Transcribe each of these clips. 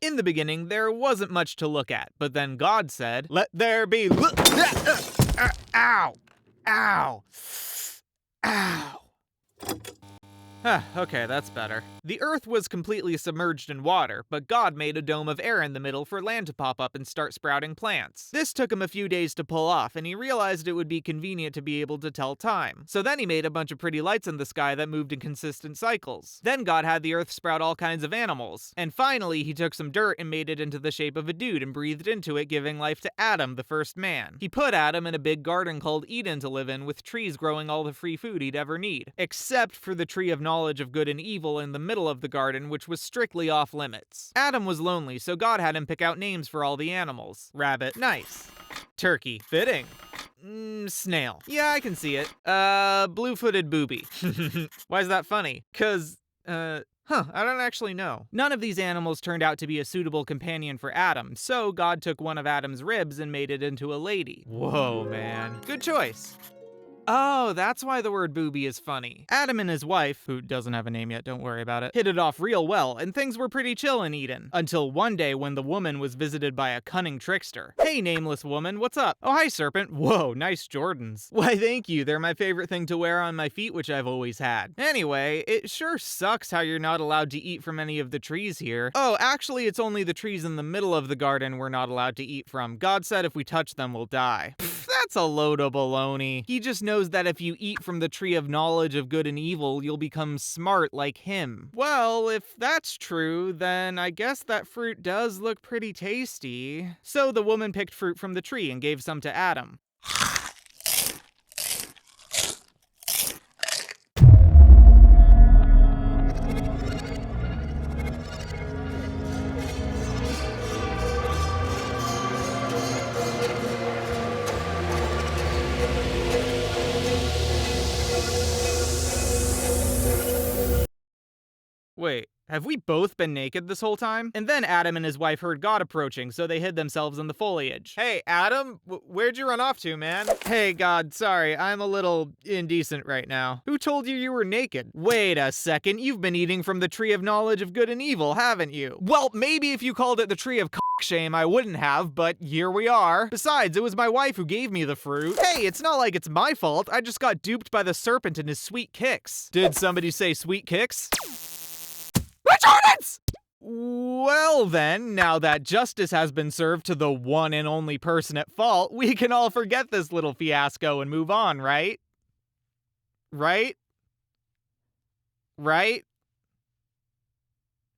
In the beginning, there wasn't much to look at, but then God said, "Let there be ow! Ow! Ow!" Okay, that's better. The earth was completely submerged in water, but God made a dome of air in the middle for land to pop up and start sprouting plants. This took him a few days to pull off, and he realized it would be convenient to be able to tell time. So then he made a bunch of pretty lights in the sky that moved in consistent cycles. Then God had the earth sprout all kinds of animals. And finally, he took some dirt and made it into the shape of a dude and breathed into it, giving life to Adam, the first man. He put Adam in a big garden called Eden to live in, with trees growing all the free food he'd ever need. Except for the tree of knowledge of good and evil in the middle of the garden, which was strictly off limits. Adam was lonely, so God had him pick out names for all the animals. Rabbit, nice. Turkey, fitting. Snail. Yeah, I can see it. Blue-footed booby. Why is that funny? I don't actually know. None of these animals turned out to be a suitable companion for Adam, so God took one of Adam's ribs and made it into a lady. Whoa, man. Good choice. Oh, that's why the word booby is funny. Adam and his wife, who doesn't have a name yet, don't worry about it, hit it off real well, and things were pretty chill in Eden. Until one day when the woman was visited by a cunning trickster. "Hey, nameless woman, what's up?" "Oh, hi, serpent." "Whoa, nice Jordans." "Why, thank you, they're my favorite thing to wear on my feet, which I've always had." "Anyway, it sure sucks how you're not allowed to eat from any of the trees here." "Oh, actually, it's only the trees in the middle of the garden we're not allowed to eat from. God said if we touch them, we'll die." That's a load of baloney. He just knows that if you eat from the tree of knowledge of good and evil, you'll become smart like him. Well, if that's true, then I guess that fruit does look pretty tasty. So the woman picked fruit from the tree and gave some to Adam. Wait, have we both been naked this whole time? And then Adam and his wife heard God approaching, so they hid themselves in the foliage. "Hey, Adam, where'd you run off to, man?" "Hey, God, sorry, I'm a little indecent right now." "Who told you you were naked?" "Wait a second, you've been eating from the tree of knowledge of good and evil, haven't you?" "Well, maybe if you called it the tree of shame, I wouldn't have, but here we are. Besides, it was my wife who gave me the fruit." "Hey, it's not like it's my fault, I just got duped by the serpent and his sweet kicks." "Did somebody say sweet kicks?" Retardants! Well then, now that justice has been served to the one and only person at fault, we can all forget this little fiasco and move on, right? Right? Right?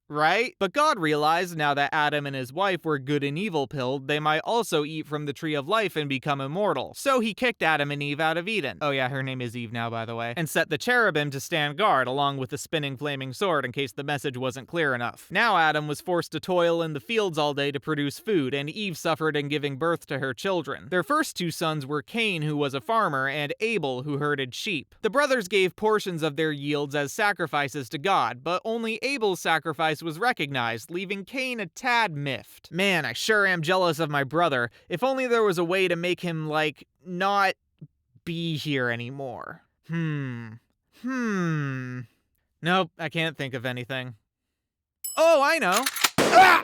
Right? But God realized now that Adam and his wife were good and evil pilled, they might also eat from the tree of life and become immortal. So he kicked Adam and Eve out of Eden. Oh yeah, her name is Eve now, by the way. And set the cherubim to stand guard, along with the spinning flaming sword in case the message wasn't clear enough. Now Adam was forced to toil in the fields all day to produce food, and Eve suffered in giving birth to her children. Their first two sons were Cain, who was a farmer, and Abel, who herded sheep. The brothers gave portions of their yields as sacrifices to God, but only Abel's sacrifice was recognized, leaving Cain a tad miffed. Man, I sure am jealous of my brother. If only there was a way to make him, like, not be here anymore. Nope, I can't think of anything. Oh, I know!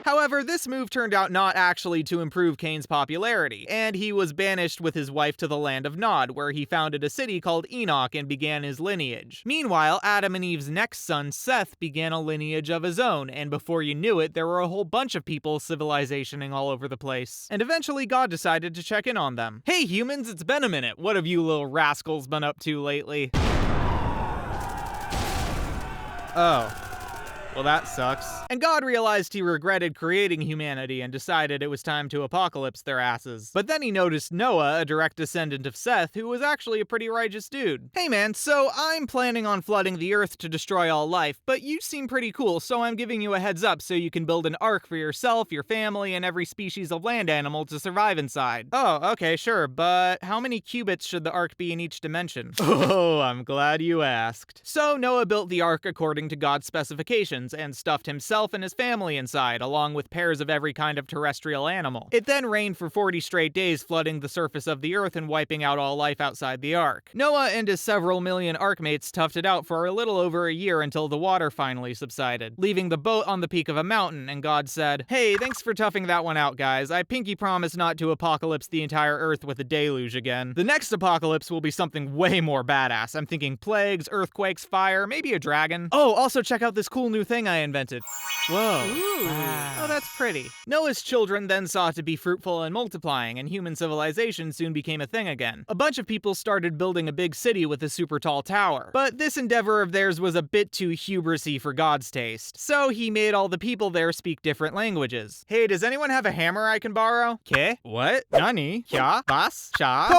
However, this move turned out not actually to improve Cain's popularity, and he was banished with his wife to the land of Nod, where he founded a city called Enoch and began his lineage. Meanwhile, Adam and Eve's next son, Seth, began a lineage of his own, and before you knew it, there were a whole bunch of people civilizationing all over the place. And eventually God decided to check in on them. "Hey humans, it's been a minute. What have you little rascals been up to lately?" Oh. Well, that sucks. And God realized he regretted creating humanity and decided it was time to apocalypse their asses. But then he noticed Noah, a direct descendant of Seth, who was actually a pretty righteous dude. "Hey man, so I'm planning on flooding the earth to destroy all life, but you seem pretty cool, so I'm giving you a heads up so you can build an ark for yourself, your family, and every species of land animal to survive inside." "Oh, okay, sure, but how many cubits should the ark be in each dimension?" "Oh, I'm glad you asked." So Noah built the ark according to God's specifications, cabins and stuffed himself and his family inside, along with pairs of every kind of terrestrial animal. It then rained for 40 straight days, flooding the surface of the earth and wiping out all life outside the ark. Noah and his several million arkmates toughed it out for a little over a year until the water finally subsided, leaving the boat on the peak of a mountain, and God said, "Hey, thanks for toughing that one out, guys. I pinky promise not to apocalypse the entire earth with a deluge again. The next apocalypse will be something way more badass. I'm thinking plagues, earthquakes, fire, maybe a dragon. Oh, also check out this cool new thing I invented." Whoa. Ooh. Wow. Oh, that's pretty. Noah's children then sought to be fruitful and multiplying, and human civilization soon became a thing again. A bunch of people started building a big city with a super tall tower. But this endeavor of theirs was a bit too hubrisy for God's taste. So he made all the people there speak different languages. Hey, does anyone have a hammer I can borrow? Ke? What? Nani? Kya? Was? Cha?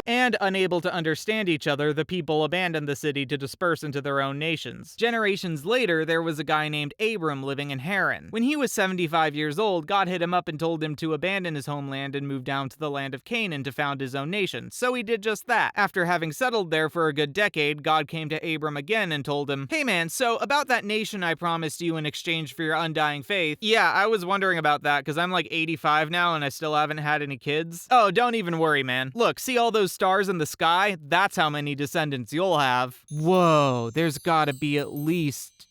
And unable to understand each other, the people abandoned the city to disperse into their own nations. Generations later, there was a guy named Abram living in Haran. When he was 75 years old, God hit him up and told him to abandon his homeland and move down to the land of Canaan to found his own nation. So he did just that. After having settled there for a good decade, God came to Abram again and told him, "Hey man, so about that nation I promised you in exchange for your undying faith." Yeah, I was wondering about that because I'm like 85 now and I still haven't had any kids. Oh, don't even worry, man. Look, see all those stars in the sky? That's how many descendants you'll have. Whoa, there's gotta be at least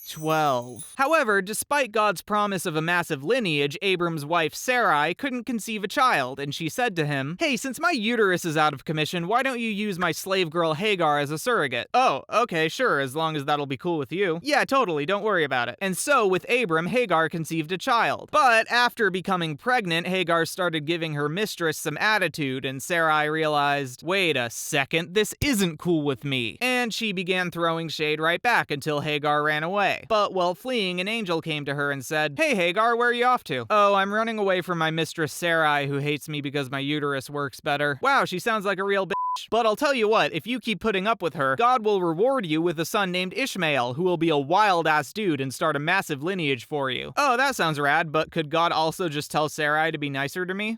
12. However, despite God's promise of a massive lineage, Abram's wife Sarai couldn't conceive a child, and she said to him, "Hey, since my uterus is out of commission, why don't you use my slave girl Hagar as a surrogate?" "Oh, okay, sure, as long as that'll be cool with you." "Yeah, totally, don't worry about it." And so, with Abram, Hagar conceived a child. But after becoming pregnant, Hagar started giving her mistress some attitude, and Sarai realized, wait a second, this isn't cool with me. And she began throwing shade right back until Hagar ran away. But while fleeing, an angel came to her and said, "Hey Hagar, where are you off to?" "Oh, I'm running away from my mistress Sarai, who hates me because my uterus works better." Wow, she sounds like a real bitch. But I'll tell you what, if you keep putting up with her, God will reward you with a son named Ishmael, who will be a wild-ass dude and start a massive lineage for you. Oh, that sounds rad, but could God also just tell Sarai to be nicer to me?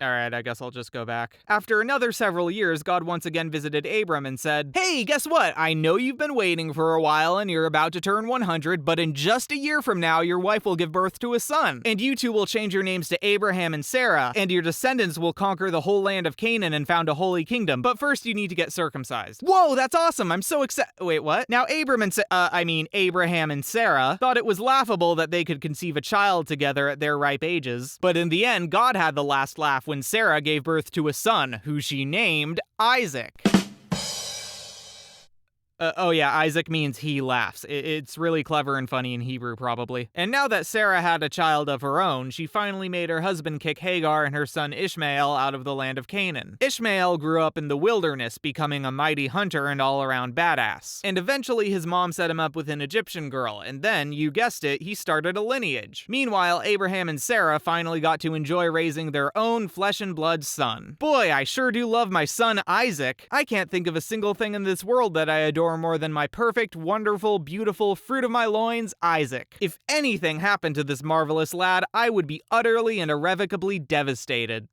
Alright, I guess I'll just go back. After another several years, God once again visited Abram and said, "Hey, guess what? I know you've been waiting for a while and you're about to turn 100, but in just a year from now, your wife will give birth to a son. And you two will change your names to Abraham and Sarah, and your descendants will conquer the whole land of Canaan and found a holy kingdom. But first, you need to get circumcised." Whoa, that's awesome! I'm so excited. Wait, what? Now, Abraham and Sarah thought it was laughable that they could conceive a child together at their ripe ages. But in the end, God had the last laugh when Sarah gave birth to a son, who she named Isaac. Oh yeah, Isaac means he laughs. It's really clever and funny in Hebrew, probably. And now that Sarah had a child of her own, she finally made her husband kick Hagar and her son Ishmael out of the land of Canaan. Ishmael grew up in the wilderness, becoming a mighty hunter and all-around badass. And eventually his mom set him up with an Egyptian girl, and then, you guessed it, he started a lineage. Meanwhile, Abraham and Sarah finally got to enjoy raising their own flesh-and-blood son. Boy, I sure do love my son Isaac. I can't think of a single thing in this world that I adore more than my perfect, wonderful, beautiful, fruit of my loins, Isaac. If anything happened to this marvelous lad, I would be utterly and irrevocably devastated.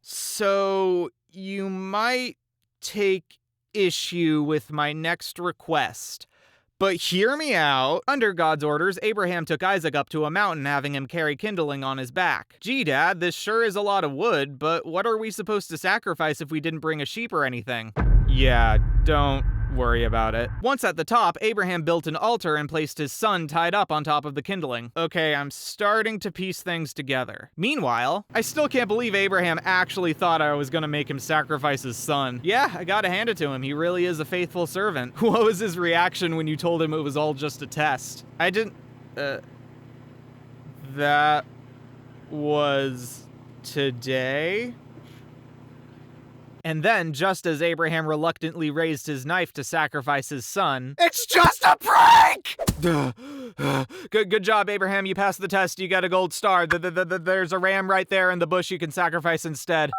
So, you might take issue with my next request, but hear me out. Under God's orders, Abraham took Isaac up to a mountain, having him carry kindling on his back. "Gee, Dad, this sure is a lot of wood, but what are we supposed to sacrifice if we didn't bring a sheep or anything?" "Yeah, don't worry about it." Once at the top, Abraham built an altar and placed his son tied up on top of the kindling. Okay, I'm starting to piece things together. Meanwhile, I still can't believe Abraham actually thought I was gonna make him sacrifice his son. Yeah, I gotta hand it to him. He really is a faithful servant. What was his reaction when you told him it was all just a test? I didn't... That was today? And then, just as Abraham reluctantly raised his knife to sacrifice his son, "It's just a prank!" Good job, Abraham. You passed the test. You got a gold star. There's a ram right there in the bush you can sacrifice instead.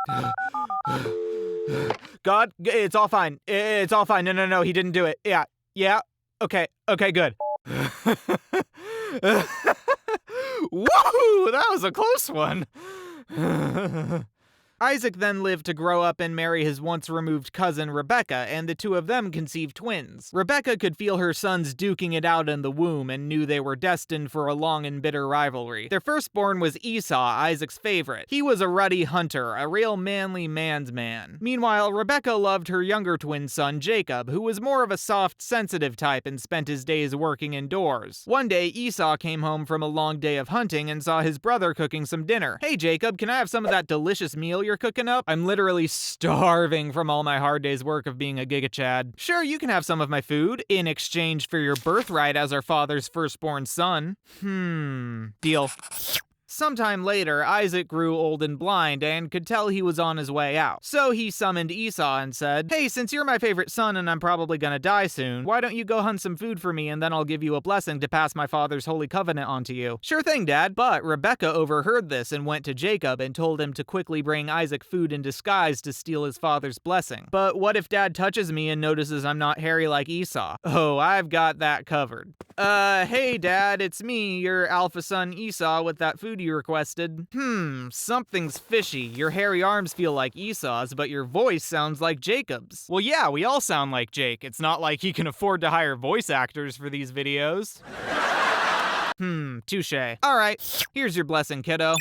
God, it's all fine. It's all fine. No, he didn't do it. Yeah. Okay, good. Woohoo! That was a close one. Isaac then lived to grow up and marry his once-removed cousin Rebekah, and the two of them conceived twins. Rebekah could feel her sons duking it out in the womb and knew they were destined for a long and bitter rivalry. Their firstborn was Esau, Isaac's favorite. He was a ruddy hunter, a real manly man's man. Meanwhile, Rebekah loved her younger twin son, Jacob, who was more of a soft, sensitive type and spent his days working indoors. One day, Esau came home from a long day of hunting and saw his brother cooking some dinner. "Hey Jacob, can I have some of that delicious meal you're cooking up? I'm literally starving from all my hard day's work of being a Giga Chad." "Sure, you can have some of my food, in exchange for your birthright as our father's firstborn son." Deal. Sometime later, Isaac grew old and blind and could tell he was on his way out. So he summoned Esau and said, "Hey, since you're my favorite son and I'm probably gonna die soon, why don't you go hunt some food for me and then I'll give you a blessing to pass my father's holy covenant onto you." "Sure thing, Dad." But Rebekah overheard this and went to Jacob and told him to quickly bring Isaac food in disguise to steal his father's blessing. "But what if Dad touches me and notices I'm not hairy like Esau?" "Oh, I've got that covered." Hey Dad, it's me, your alpha son Esau, with that food you requested." Something's fishy. Your hairy arms feel like Esau's, but your voice sounds like Jacob's." "Well, yeah, we all sound like Jake. It's not like he can afford to hire voice actors for these videos." Touche. Alright, here's your blessing, kiddo.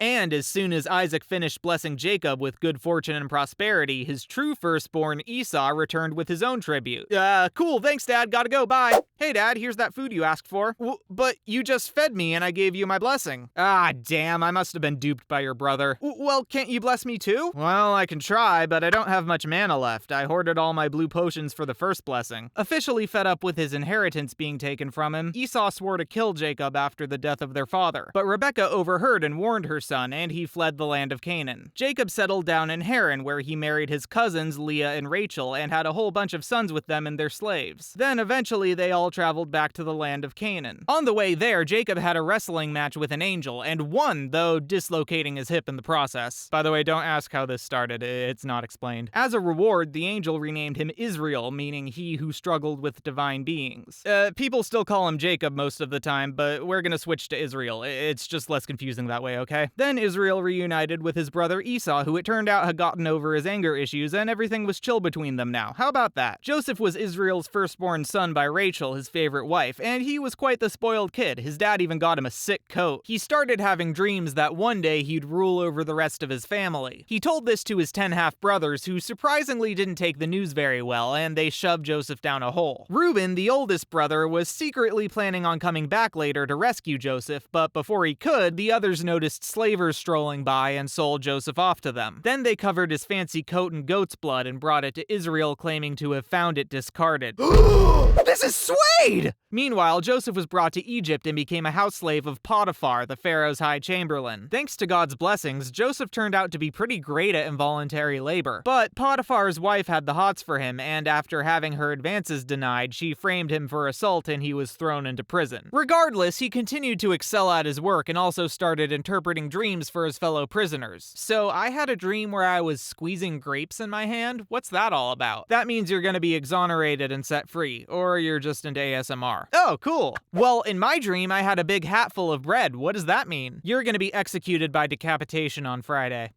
And as soon as Isaac finished blessing Jacob with good fortune and prosperity, his true firstborn Esau returned with his own tribute. Cool, thanks Dad, gotta go, bye." "Hey Dad, here's that food you asked for." But you just fed me and I gave you my blessing." "Ah, damn, I must have been duped by your brother." "Well, can't you bless me too?" "Well, I can try, but I don't have much mana left. I hoarded all my blue potions for the first blessing." Officially fed up with his inheritance being taken from him, Esau swore to kill Jacob after the death of their father. But Rebekah overheard and warned her son, and he fled the land of Canaan. Jacob settled down in Haran, where he married his cousins Leah and Rachel, and had a whole bunch of sons with them and their slaves. Then eventually they all traveled back to the land of Canaan. On the way there, Jacob had a wrestling match with an angel, and won, though dislocating his hip in the process. By the way, don't ask how this started, it's not explained. As a reward, the angel renamed him Israel, meaning he who struggled with divine beings. People still call him Jacob most of the time, but we're gonna switch to Israel. It's just less confusing that way, okay? Then Israel reunited with his brother Esau, who it turned out had gotten over his anger issues, and everything was chill between them now. How about that? Joseph was Israel's firstborn son by Rachel, his favorite wife, and he was quite the spoiled kid. His dad even got him a sick coat. He started having dreams that one day he'd rule over the rest of his family. He told this to his 10 half-brothers, who surprisingly didn't take the news very well, and they shoved Joseph down a hole. Reuben, the oldest brother, was secretly planning on coming back later to rescue Joseph, but before he could, the others noticed slavers strolling by and sold Joseph off to them. Then they covered his fancy coat in goat's blood and brought it to Israel, claiming to have found it discarded. This is Suede! Meanwhile, Joseph was brought to Egypt and became a house slave of Potiphar, the Pharaoh's high chamberlain. Thanks to God's blessings, Joseph turned out to be pretty great at involuntary labor. But Potiphar's wife had the hots for him, and after having her advances denied, she framed him for assault and he was thrown into prison. Regardless, he continued to excel at his work and also started interpreting dreams for his fellow prisoners. "So I had a dream where I was squeezing grapes in my hand? What's that all about?" "That means you're gonna be exonerated and set free, or you're just into ASMR. "Oh, cool. Well, in my dream, I had a big hat full of bread. What does that mean?" "You're gonna be executed by decapitation on Friday."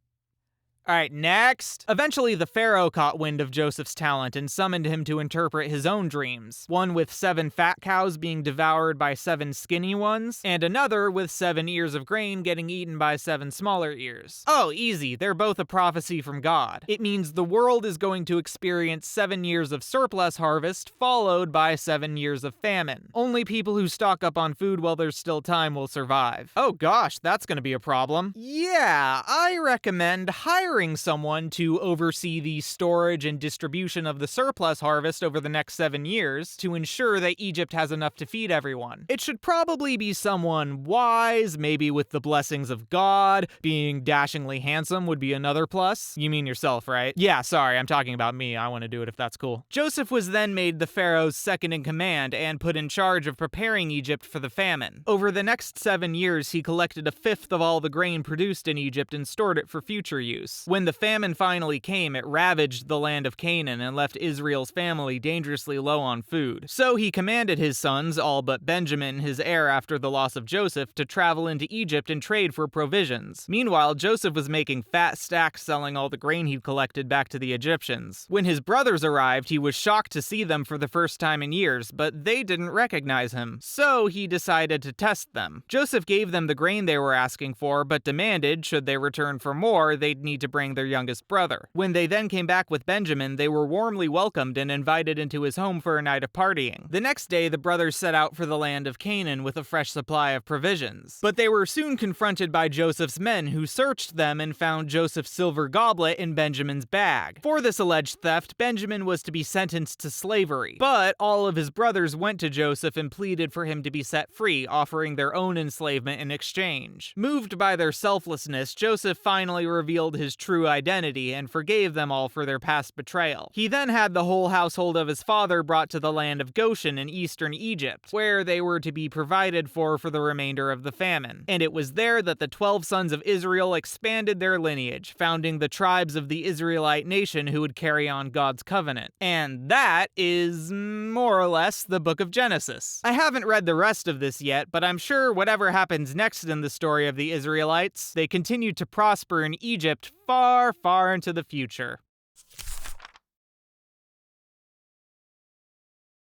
Alright, next! Eventually, the Pharaoh caught wind of Joseph's talent and summoned him to interpret his own dreams. One with 7 fat cows being devoured by 7 skinny ones, and another with 7 ears of grain getting eaten by 7 smaller ears. Oh, easy. They're both a prophecy from God. It means the world is going to experience 7 years of surplus harvest, followed by 7 years of famine. Only people who stock up on food while there's still time will survive. Oh gosh, that's gonna be a problem. Yeah, I recommend hiring someone to oversee the storage and distribution of the surplus harvest over the next 7 years to ensure that Egypt has enough to feed everyone. It should probably be someone wise, maybe with the blessings of God. Being dashingly handsome would be another plus. You mean yourself, right? Yeah, sorry, I'm talking about me. I want to do it if that's cool. Joseph was then made the Pharaoh's second in command and put in charge of preparing Egypt for the famine. Over the next 7 years, he collected 1/5 of all the grain produced in Egypt and stored it for future use. crops. When the famine finally came, it ravaged the land of Canaan and left Israel's family dangerously low on food. So he commanded his sons, all but Benjamin, his heir after the loss of Joseph, to travel into Egypt and trade for provisions. Meanwhile, Joseph was making fat stacks selling all the grain he'd collected back to the Egyptians. When his brothers arrived, he was shocked to see them for the first time in years, but they didn't recognize him. So he decided to test them. Joseph gave them the grain they were asking for, but demanded, should they return for more, they'd need to bring their youngest brother. When they then came back with Benjamin, they were warmly welcomed and invited into his home for a night of partying. The next day, the brothers set out for the land of Canaan with a fresh supply of provisions. But they were soon confronted by Joseph's men, who searched them and found Joseph's silver goblet in Benjamin's bag. For this alleged theft, Benjamin was to be sentenced to slavery. But all of his brothers went to Joseph and pleaded for him to be set free, offering their own enslavement in exchange. Moved by their selflessness, Joseph finally revealed his true identity and forgave them all for their past betrayal. He then had the whole household of his father brought to the land of Goshen in eastern Egypt, where they were to be provided for the remainder of the famine. And it was there that the 12 sons of Israel expanded their lineage, founding the tribes of the Israelite nation who would carry on God's covenant. And that is more or less the Book of Genesis. I haven't read the rest of this yet, but I'm sure whatever happens next in the story of the Israelites, they continue to prosper in Egypt far, far into the future.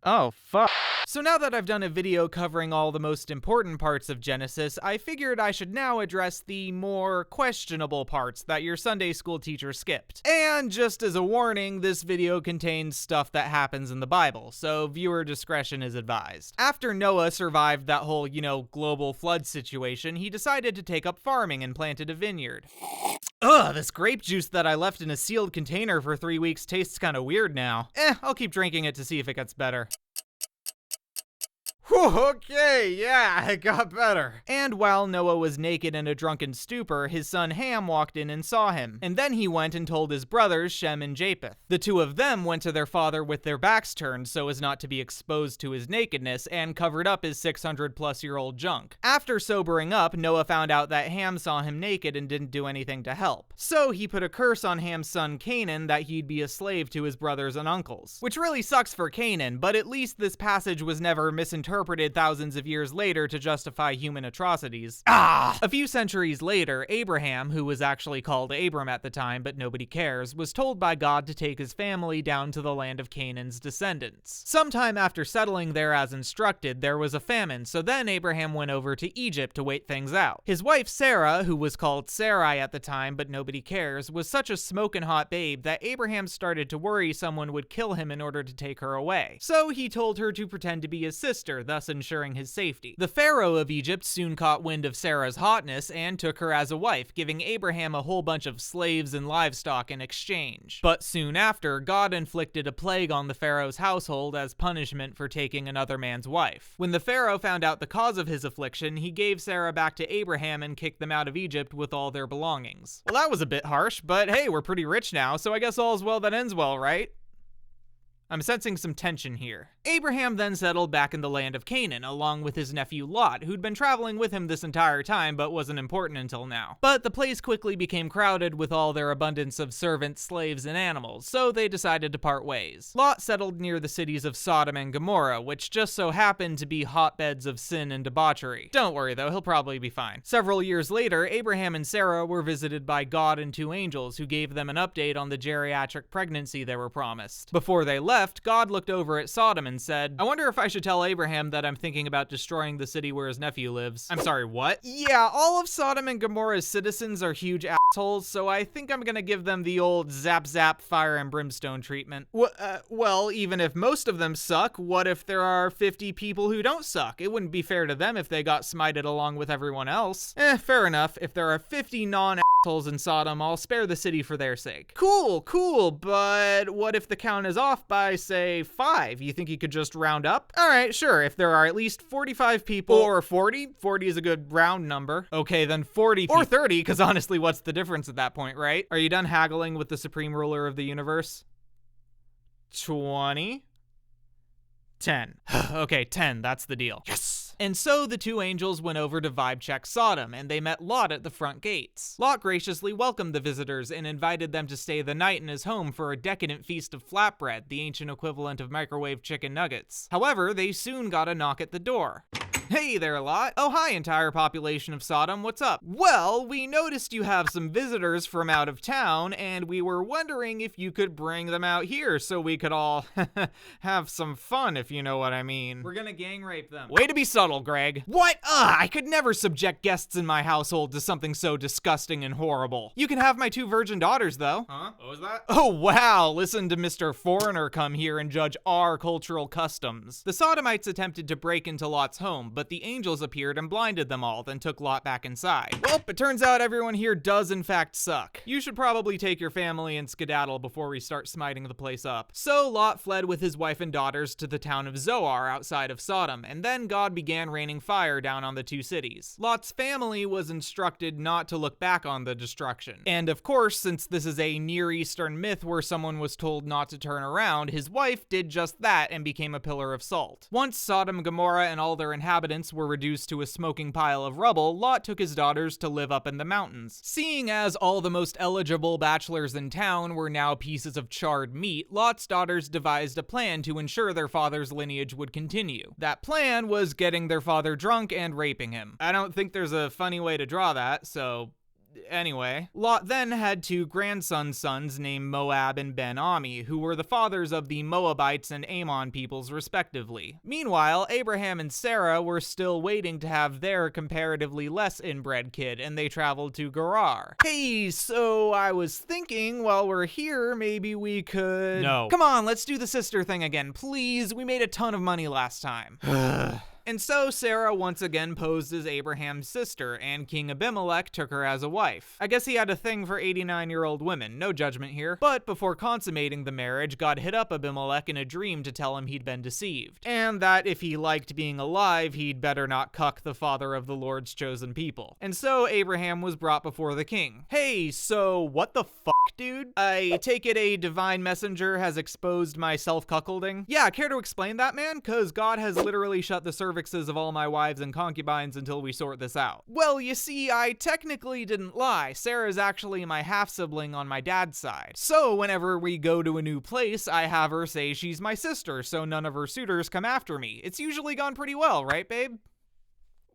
Oh, fuck. So now that I've done a video covering all the most important parts of Genesis, I figured I should now address the more questionable parts that your Sunday school teacher skipped. And just as a warning, this video contains stuff that happens in the Bible, so viewer discretion is advised. After Noah survived that whole, global flood situation, he decided to take up farming and planted a vineyard. Ugh, this grape juice that I left in a sealed container for 3 weeks tastes kinda weird now. I'll keep drinking it to see if it gets better. Okay, yeah, it got better. And while Noah was naked in a drunken stupor, his son Ham walked in and saw him. And then he went and told his brothers Shem and Japheth. The two of them went to their father with their backs turned so as not to be exposed to his nakedness and covered up his 600-plus-year-old junk. After sobering up, Noah found out that Ham saw him naked and didn't do anything to help. So he put a curse on Ham's son Canaan that he'd be a slave to his brothers and uncles. Which really sucks for Canaan, but at least this passage was never misinterpreted thousands of years later to justify human atrocities. A few centuries later, Abraham, who was actually called Abram at the time, but nobody cares, was told by God to take his family down to the land of Canaan's descendants. Sometime after settling there as instructed, there was a famine, so then Abraham went over to Egypt to wait things out. His wife Sarah, who was called Sarai at the time, but nobody cares, was such a smoking hot babe that Abraham started to worry someone would kill him in order to take her away. So he told her to pretend to be his sister, thus ensuring his safety. The Pharaoh of Egypt soon caught wind of Sarah's hotness and took her as a wife, giving Abraham a whole bunch of slaves and livestock in exchange. But soon after, God inflicted a plague on the Pharaoh's household as punishment for taking another man's wife. When the Pharaoh found out the cause of his affliction, he gave Sarah back to Abraham and kicked them out of Egypt with all their belongings. Well, that was a bit harsh, but hey, we're pretty rich now, so I guess all's well that ends well, right? I'm sensing some tension here. Abraham then settled back in the land of Canaan, along with his nephew Lot, who'd been traveling with him this entire time but wasn't important until now. But the place quickly became crowded with all their abundance of servants, slaves, and animals, so they decided to part ways. Lot settled near the cities of Sodom and Gomorrah, which just so happened to be hotbeds of sin and debauchery. Don't worry though, he'll probably be fine. Several years later, Abraham and Sarah were visited by God and two angels who gave them an update on the geriatric pregnancy they were promised. Before they left, God looked over at Sodom and said, "I wonder if I should tell Abraham that I'm thinking about destroying the city where his nephew lives." I'm sorry, what? Yeah, all of Sodom and Gomorrah's citizens are huge assholes, so I think I'm gonna give them the old zap zap fire and brimstone treatment. Well, even if most of them suck, what if there are 50 people who don't suck? It wouldn't be fair to them if they got smited along with everyone else. Fair enough. If there are 50 non-assholes in Sodom, I'll spare the city for their sake. Cool, but what if the count is off by, say, 5? You think you could just round up? Alright, sure, if there are at least 45 people, or 40 is a good round number. Okay, then 40 or 30, because honestly, what's the difference at that point, right? Are you done haggling with the supreme ruler of the universe? 20? 10. Okay, 10, that's the deal. Yes! Lot. And so the two angels went over to vibe check Sodom, and they met Lot at the front gates. Lot graciously welcomed the visitors and invited them to stay the night in his home for a decadent feast of flatbread, the ancient equivalent of microwave chicken nuggets. However, they soon got a knock at the door. Hey there, Lot. Oh, hi, entire population of Sodom. What's up? Well, we noticed you have some visitors from out of town, and we were wondering if you could bring them out here so we could all have some fun, if you know what I mean. We're gonna gang rape them. Way to be subtle, Greg. What? I could never subject guests in my household to something so disgusting and horrible. You can have my 2 virgin daughters, though. Huh? What was that? Oh, wow. Listen to Mr. Foreigner come here and judge our cultural customs. The Sodomites attempted to break into Lot's home, but the angels appeared and blinded them all, then took Lot back inside. Well, it turns out everyone here does in fact suck. You should probably take your family and skedaddle before we start smiting the place up. So Lot fled with his wife and daughters to the town of Zoar outside of Sodom, and then God began raining fire down on the 2 cities. Lot's family was instructed not to look back on the destruction. And of course, since this is a Near Eastern myth where someone was told not to turn around, his wife did just that and became a pillar of salt. Once Sodom, Gomorrah, and all their inhabitants were reduced to a smoking pile of rubble, Lot took his daughters to live up in the mountains. Seeing as all the most eligible bachelors in town were now pieces of charred meat, Lot's daughters devised a plan to ensure their father's lineage would continue. That plan was getting their father drunk and raping him. I don't think there's a funny way to draw that, so... Anyway, Lot then had 2 grandson sons named Moab and Ben-Ami, who were the fathers of the Moabites and Ammon peoples respectively. Meanwhile, Abraham and Sarah were still waiting to have their comparatively less inbred kid, and they traveled to Gerar. Hey, so I was thinking while we're here, maybe we could... No. Come on, let's do the sister thing again, please. We made a ton of money last time. And so Sarah once again posed as Abraham's sister, and King Abimelech took her as a wife. I guess he had a thing for 89-year-old women, no judgment here. But before consummating the marriage, God hit up Abimelech in a dream to tell him he'd been deceived, and that if he liked being alive, he'd better not cuck the father of the Lord's chosen people. And so Abraham was brought before the king. Hey, so what the fuck, dude? I take it a divine messenger has exposed my self-cuckolding? Yeah, care to explain that, man? Cause God has literally shut the cervixes of all my wives and concubines until we sort this out. Well, you see, I technically didn't lie. Sarah's actually my half-sibling on my dad's side. So whenever we go to a new place, I have her say she's my sister, so none of her suitors come after me. It's usually gone pretty well, right, babe?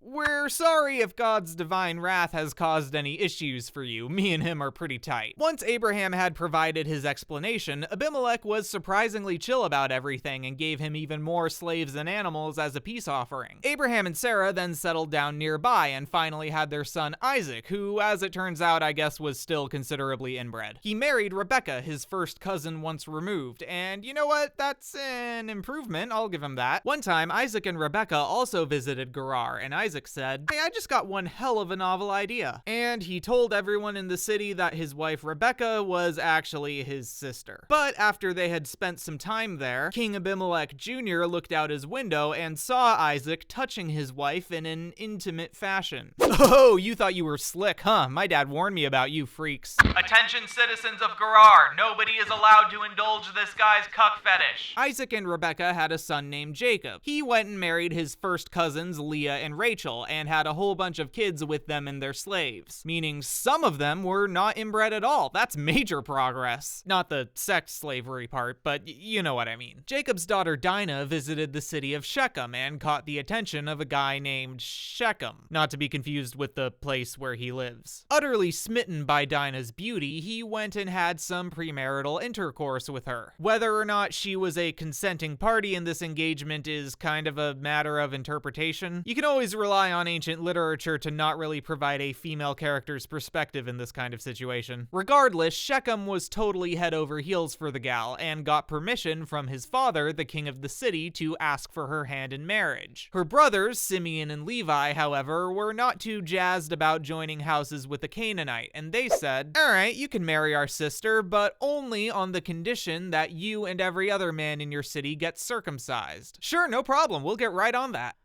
We're sorry if God's divine wrath has caused any issues for you. Me and him are pretty tight. Once Abraham had provided his explanation, Abimelech was surprisingly chill about everything and gave him even more slaves and animals as a peace offering. Abraham and Sarah then settled down nearby and finally had their son Isaac, who, as it turns out, I guess was still considerably inbred. He married Rebecca, his first cousin once removed, and you know what? That's an improvement, I'll give him that. One time, Isaac and Rebecca also visited Gerar, and Isaac said, "Hey, I just got one hell of a novel idea." And he told everyone in the city that his wife Rebecca was actually his sister. But after they had spent some time there, King Abimelech Jr. looked out his window and saw Isaac touching his wife in an intimate fashion. Oh, you thought you were slick, huh? My dad warned me about you freaks. Attention citizens of Gerar, nobody is allowed to indulge this guy's cuck fetish. Isaac and Rebecca had a son named Jacob. He went and married his first cousins Leah and Rachel, and had a whole bunch of kids with them and their slaves, meaning some of them were not inbred at all. That's major progress. Not the sex slavery part, but you know what I mean. Jacob's daughter Dinah visited the city of Shechem and caught the attention of a guy named Shechem, not to be confused with the place where he lives. Utterly smitten by Dinah's beauty, he went and had some premarital intercourse with her. Whether or not she was a consenting party in this engagement is kind of a matter of interpretation. You can always rely on ancient literature to not really provide a female character's perspective in this kind of situation. Regardless, Shechem was totally head over heels for the gal and got permission from his father, the king of the city, to ask for her hand in marriage. Her brothers, Simeon and Levi, however, were not too jazzed about joining houses with a Canaanite, and they said, "Alright, you can marry our sister, but only on the condition that you and every other man in your city get circumcised." Sure, no problem, we'll get right on that.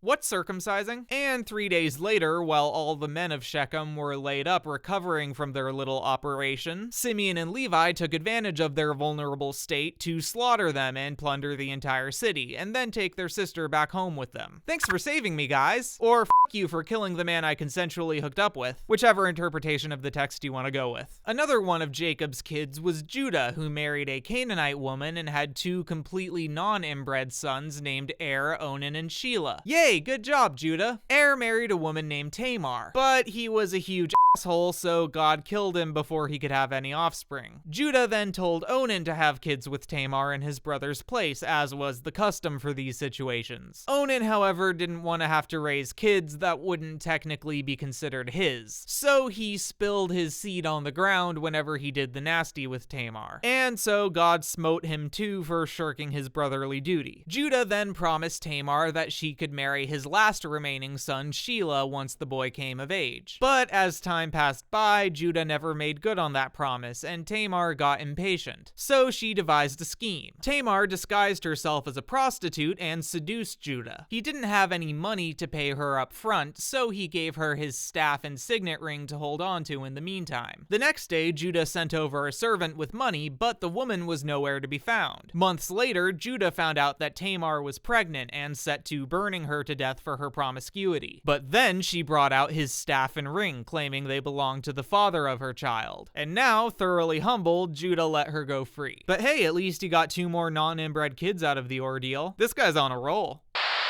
What's circumcising? And 3 days later, while all the men of Shechem were laid up recovering from their little operation, Simeon and Levi took advantage of their vulnerable state to slaughter them and plunder the entire city, and then take their sister back home with them. Thanks for saving me, guys. Or f*** you for killing the man I consensually hooked up with, whichever interpretation of the text you want to go with. Another one of Jacob's kids was Judah, who married a Canaanite woman and had 2 completely non-inbred sons named Er, Onan, and Shelah. Yay, good job, Judah. Er married a woman named Tamar, but he was a huge asshole, so God killed him before he could have any offspring. Judah then told Onan to have kids with Tamar in his brother's place, as was the custom for these situations. Onan, however, didn't want to have to raise kids that wouldn't technically be considered his, so he spilled his seed on the ground whenever he did the nasty with Tamar. And so God smote him too for shirking his brotherly duty. Judah then promised Tamar that she could marry his last remaining son, Shelah, once the boy came of age. But as time passed by, Judah never made good on that promise, and Tamar got impatient. So she devised a scheme. Tamar disguised herself as a prostitute and seduced Judah. He didn't have any money to pay her up front, so he gave her his staff and signet ring to hold on to in the meantime. The next day, Judah sent over a servant with money, but the woman was nowhere to be found. Months later, Judah found out that Tamar was pregnant and set to burning her to death for her promiscuity. But then she brought out his staff and ring, claiming they belonged to the father of her child. And now, thoroughly humbled, Judah let her go free. But hey, at least he got 2 more non-inbred kids out of the ordeal. This guy's on a roll.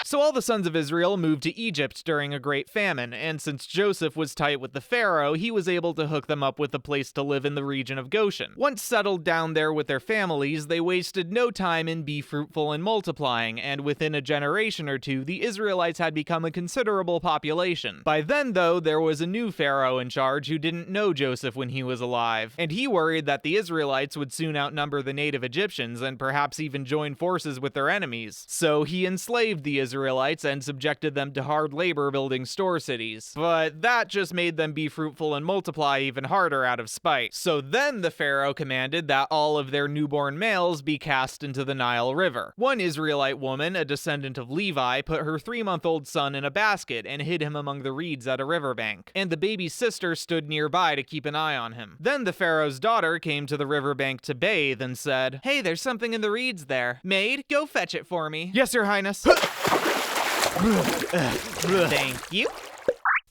So all the sons of Israel moved to Egypt during a great famine, and since Joseph was tight with the Pharaoh, he was able to hook them up with a place to live in the region of Goshen. Once settled down there with their families, they wasted no time in be fruitful and multiplying, and within a generation or 2, the Israelites had become a considerable population. By then, though, there was a new Pharaoh in charge who didn't know Joseph when he was alive, and he worried that the Israelites would soon outnumber the native Egyptians and perhaps even join forces with their enemies. So he enslaved the Israelites and subjected them to hard labor building store cities. But that just made them be fruitful and multiply even harder out of spite. So then the Pharaoh commanded that all of their newborn males be cast into the Nile River. One Israelite woman, a descendant of Levi, put her 3-month-old son in a basket and hid him among the reeds at a riverbank, and the baby's sister stood nearby to keep an eye on him. Then the Pharaoh's daughter came to the riverbank to bathe and said, "Hey, there's something in the reeds there. Maid, go fetch it for me." "Yes, your highness." Thank you.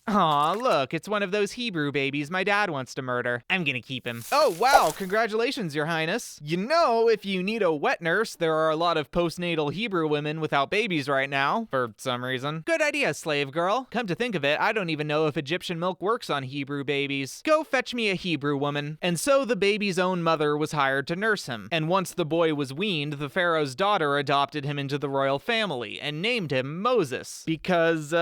Aw, look, it's one of those Hebrew babies my dad wants to murder. I'm gonna keep him. Oh, wow, congratulations, your highness. You know, if you need a wet nurse, there are a lot of postnatal Hebrew women without babies right now, for some reason. Good idea, slave girl. Come to think of it, I don't even know if Egyptian milk works on Hebrew babies. Go fetch me a Hebrew woman. And so the baby's own mother was hired to nurse him. And once the boy was weaned, the Pharaoh's daughter adopted him into the royal family and named him Moses. Because,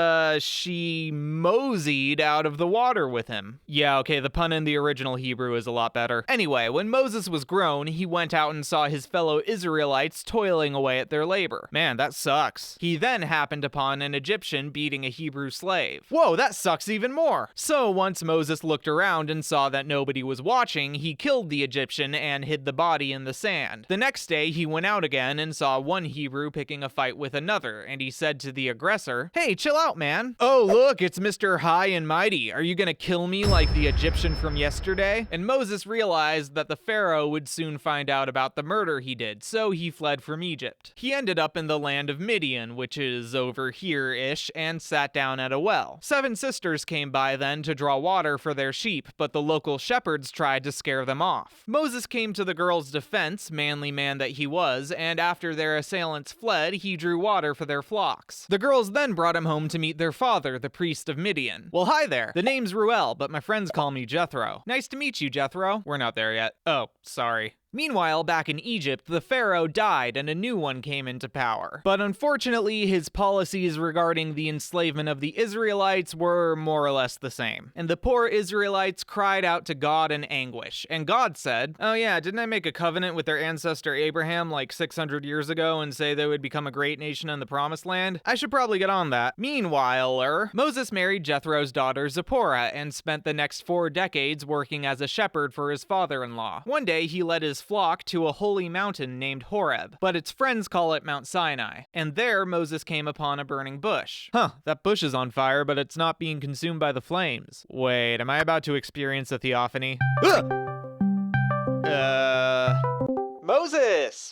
she moseyed out of the water with him. Yeah, okay, the pun in the original Hebrew is a lot better. Anyway, when Moses was grown, he went out and saw his fellow Israelites toiling away at their labor. Man, that sucks. He then happened upon an Egyptian beating a Hebrew slave. Whoa, that sucks even more. So once Moses looked around and saw that nobody was watching, he killed the Egyptian and hid the body in the sand. The next day, he went out again and saw one Hebrew picking a fight with another, and he said to the aggressor, "Hey, chill out, man. Oh, look, it's Mr. High and Mighty. Are you gonna kill me like the Egyptian from yesterday?" And Moses realized that the Pharaoh would soon find out about the murder he did, so he fled from Egypt. He ended up in the land of Midian, which is over here-ish, and sat down at a well. 7 sisters came by then to draw water for their sheep, but the local shepherds tried to scare them off. Moses came to the girls' defense, manly man that he was, and after their assailants fled, he drew water for their flocks. The girls then brought him home to meet their father, the priest of Midian. Well, hi there. The name's Ruel, but my friends call me Jethro. Nice to meet you, Jethro. We're not there yet. Oh, sorry. Meanwhile, back in Egypt, the pharaoh died and a new one came into power. But unfortunately, his policies regarding the enslavement of the Israelites were more or less the same. And the poor Israelites cried out to God in anguish. And God said, "Oh yeah, didn't I make a covenant with their ancestor Abraham like 600 years ago and say they would become a great nation in the promised land? I should probably get on that." Meanwhile, Moses married Jethro's daughter Zipporah and spent the next 4 decades working as a shepherd for his father-in-law. One day, he led his flock to a holy mountain named Horeb, but its friends call it Mount Sinai. And there Moses came upon a burning bush. Huh, that bush is on fire, but it's not being consumed by the flames. Wait, am I about to experience a theophany?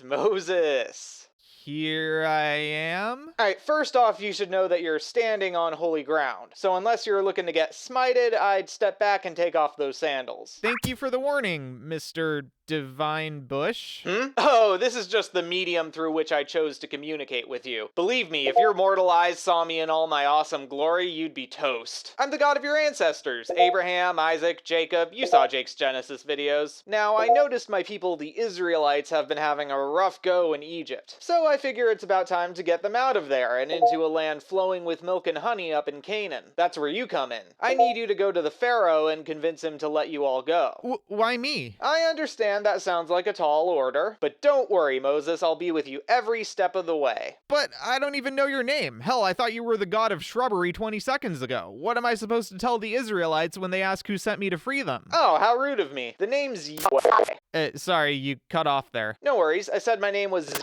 Moses! Here I am. Alright, first off, you should know that you're standing on holy ground. So unless you're looking to get smited, I'd step back and take off those sandals. Thank you for the warning, Mr. Divine Bush. Oh, this is just the medium through which I chose to communicate with you. Believe me, if your mortal eyes saw me in all my awesome glory, you'd be toast. I'm the god of your ancestors, Abraham, Isaac, Jacob. You saw Jake's Genesis videos. Now, I noticed my people, the Israelites, have been having a rough go in Egypt. So I figure it's about time to get them out of there and into a land flowing with milk and honey up in Canaan. That's where you come in. I need you to go to the Pharaoh and convince him to let you all go. Why me? I understand that sounds like a tall order, but don't worry, Moses, I'll be with you every step of the way. But I don't even know your name. Hell, I thought you were the god of shrubbery 20 seconds ago. What am I supposed to tell the Israelites when they ask who sent me to free them? Oh, how rude of me. The name's Yahweh. Sorry, you cut off there. No worries, I said my name was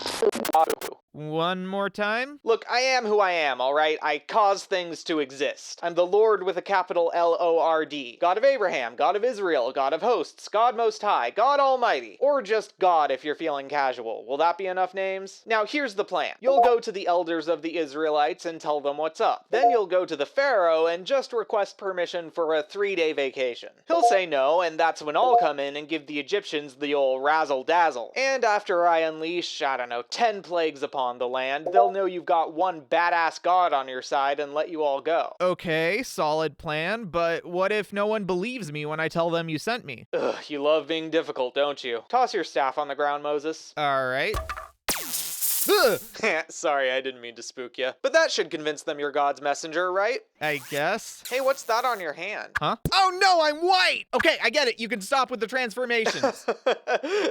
One more time? Look, I am who I am, alright? I cause things to exist. I'm the Lord with a capital L-O-R-D. God of Abraham, God of Israel, God of hosts, God Most High, God Almighty. Or just God if you're feeling casual. Will that be enough names? Now here's the plan. You'll go to the elders of the Israelites and tell them what's up. Then you'll go to the Pharaoh and just request permission for a 3-day vacation. He'll say no, and that's when I'll come in and give the Egyptians the old razzle-dazzle. And after I unleash, I don't know, 10 plagues upon the land, they'll know you've got one badass god on your side and let you all go. Okay, solid plan, but what if no one believes me when I tell them you sent me? Ugh, you love being difficult, don't you? Toss your staff on the ground, Moses. Alright. Sorry, I didn't mean to spook you. But that should convince them you're God's messenger, right? I guess. Hey, what's that on your hand? Huh? Oh no, I'm white! Okay, I get it. You can stop with the transformations.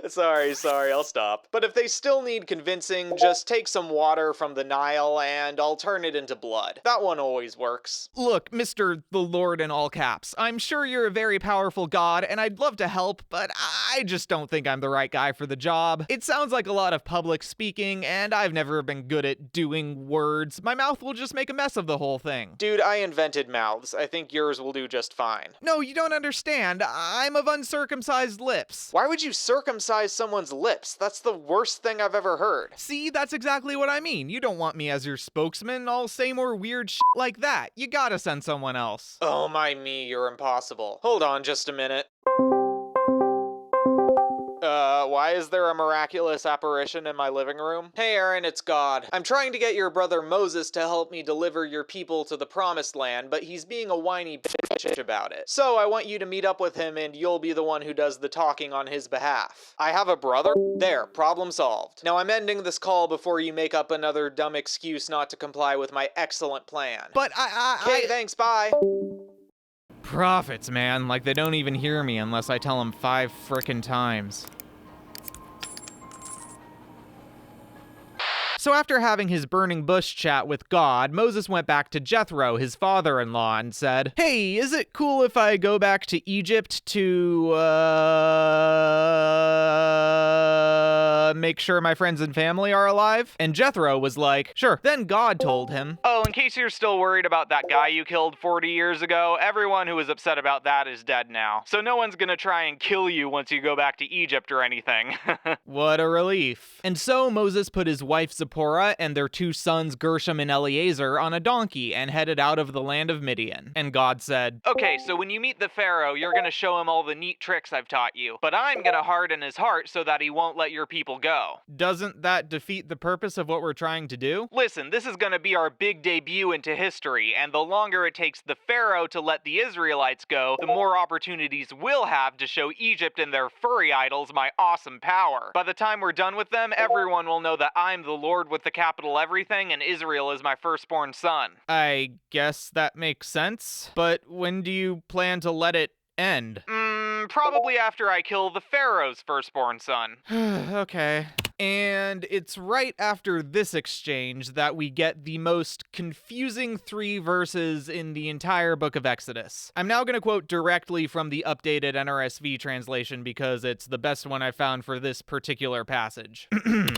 Sorry, I'll stop. But if they still need convincing, just take some water from the Nile and I'll turn it into blood. That one always works. Look, Mr. the Lord in all caps, I'm sure you're a very powerful god and I'd love to help, but I just don't think I'm the right guy for the job. It sounds like a lot of public speaking and I've never been good at doing words. My mouth will just make a mess of the whole thing. Dude, I invented mouths. I think yours will do just fine. No, you don't understand. I'm of uncircumcised lips. Why would you circumcise someone's lips? That's the worst thing I've ever heard. See, that's exactly what I mean. You don't want me as your spokesman. I'll say more weird shit like that. You gotta send someone else. Oh my me, you're impossible. Hold on just a minute. Why is there a miraculous apparition in my living room? Hey Aaron, it's God. I'm trying to get your brother Moses to help me deliver your people to the promised land, but he's being a whiny bitch about it. So I want you to meet up with him and you'll be the one who does the talking on his behalf. I have a brother? There, problem solved. Now I'm ending this call before you make up another dumb excuse not to comply with my excellent plan. But Okay, thanks, bye. Prophets, man. Like they don't even hear me unless I tell them 5 frickin' times. So after having his burning bush chat with God, Moses went back to Jethro, his father-in-law, and said, "Hey, is it cool if I go back to Egypt to, make sure my friends and family are alive?" And Jethro was like, "Sure." Then God told him, "Oh, in case you're still worried about that guy you killed 40 years ago, everyone who was upset about that is dead now. So no one's gonna try and kill you once you go back to Egypt or anything." What a relief. And so Moses put his wife Zipporah and their 2 sons Gershom and Eleazar on a donkey and headed out of the land of Midian. And God said, "Okay, so when you meet the Pharaoh, you're gonna show him all the neat tricks I've taught you, but I'm gonna harden his heart so that he won't let your people go." Doesn't that defeat the purpose of what we're trying to do? Listen, this is gonna be our big debut into history, and the longer it takes the Pharaoh to let the Israelites go, the more opportunities we'll have to show Egypt and their furry idols my awesome power. By the time we're done with them, everyone will know that I'm the Lord with the capital everything and Israel is my firstborn son. I guess that makes sense. But when do you plan to let it end? Probably after I kill the Pharaoh's firstborn son. Okay. And it's right after this exchange that we get the most confusing 3 verses in the entire book of Exodus. I'm now going to quote directly from the updated NRSV translation because it's the best one I found for this particular passage.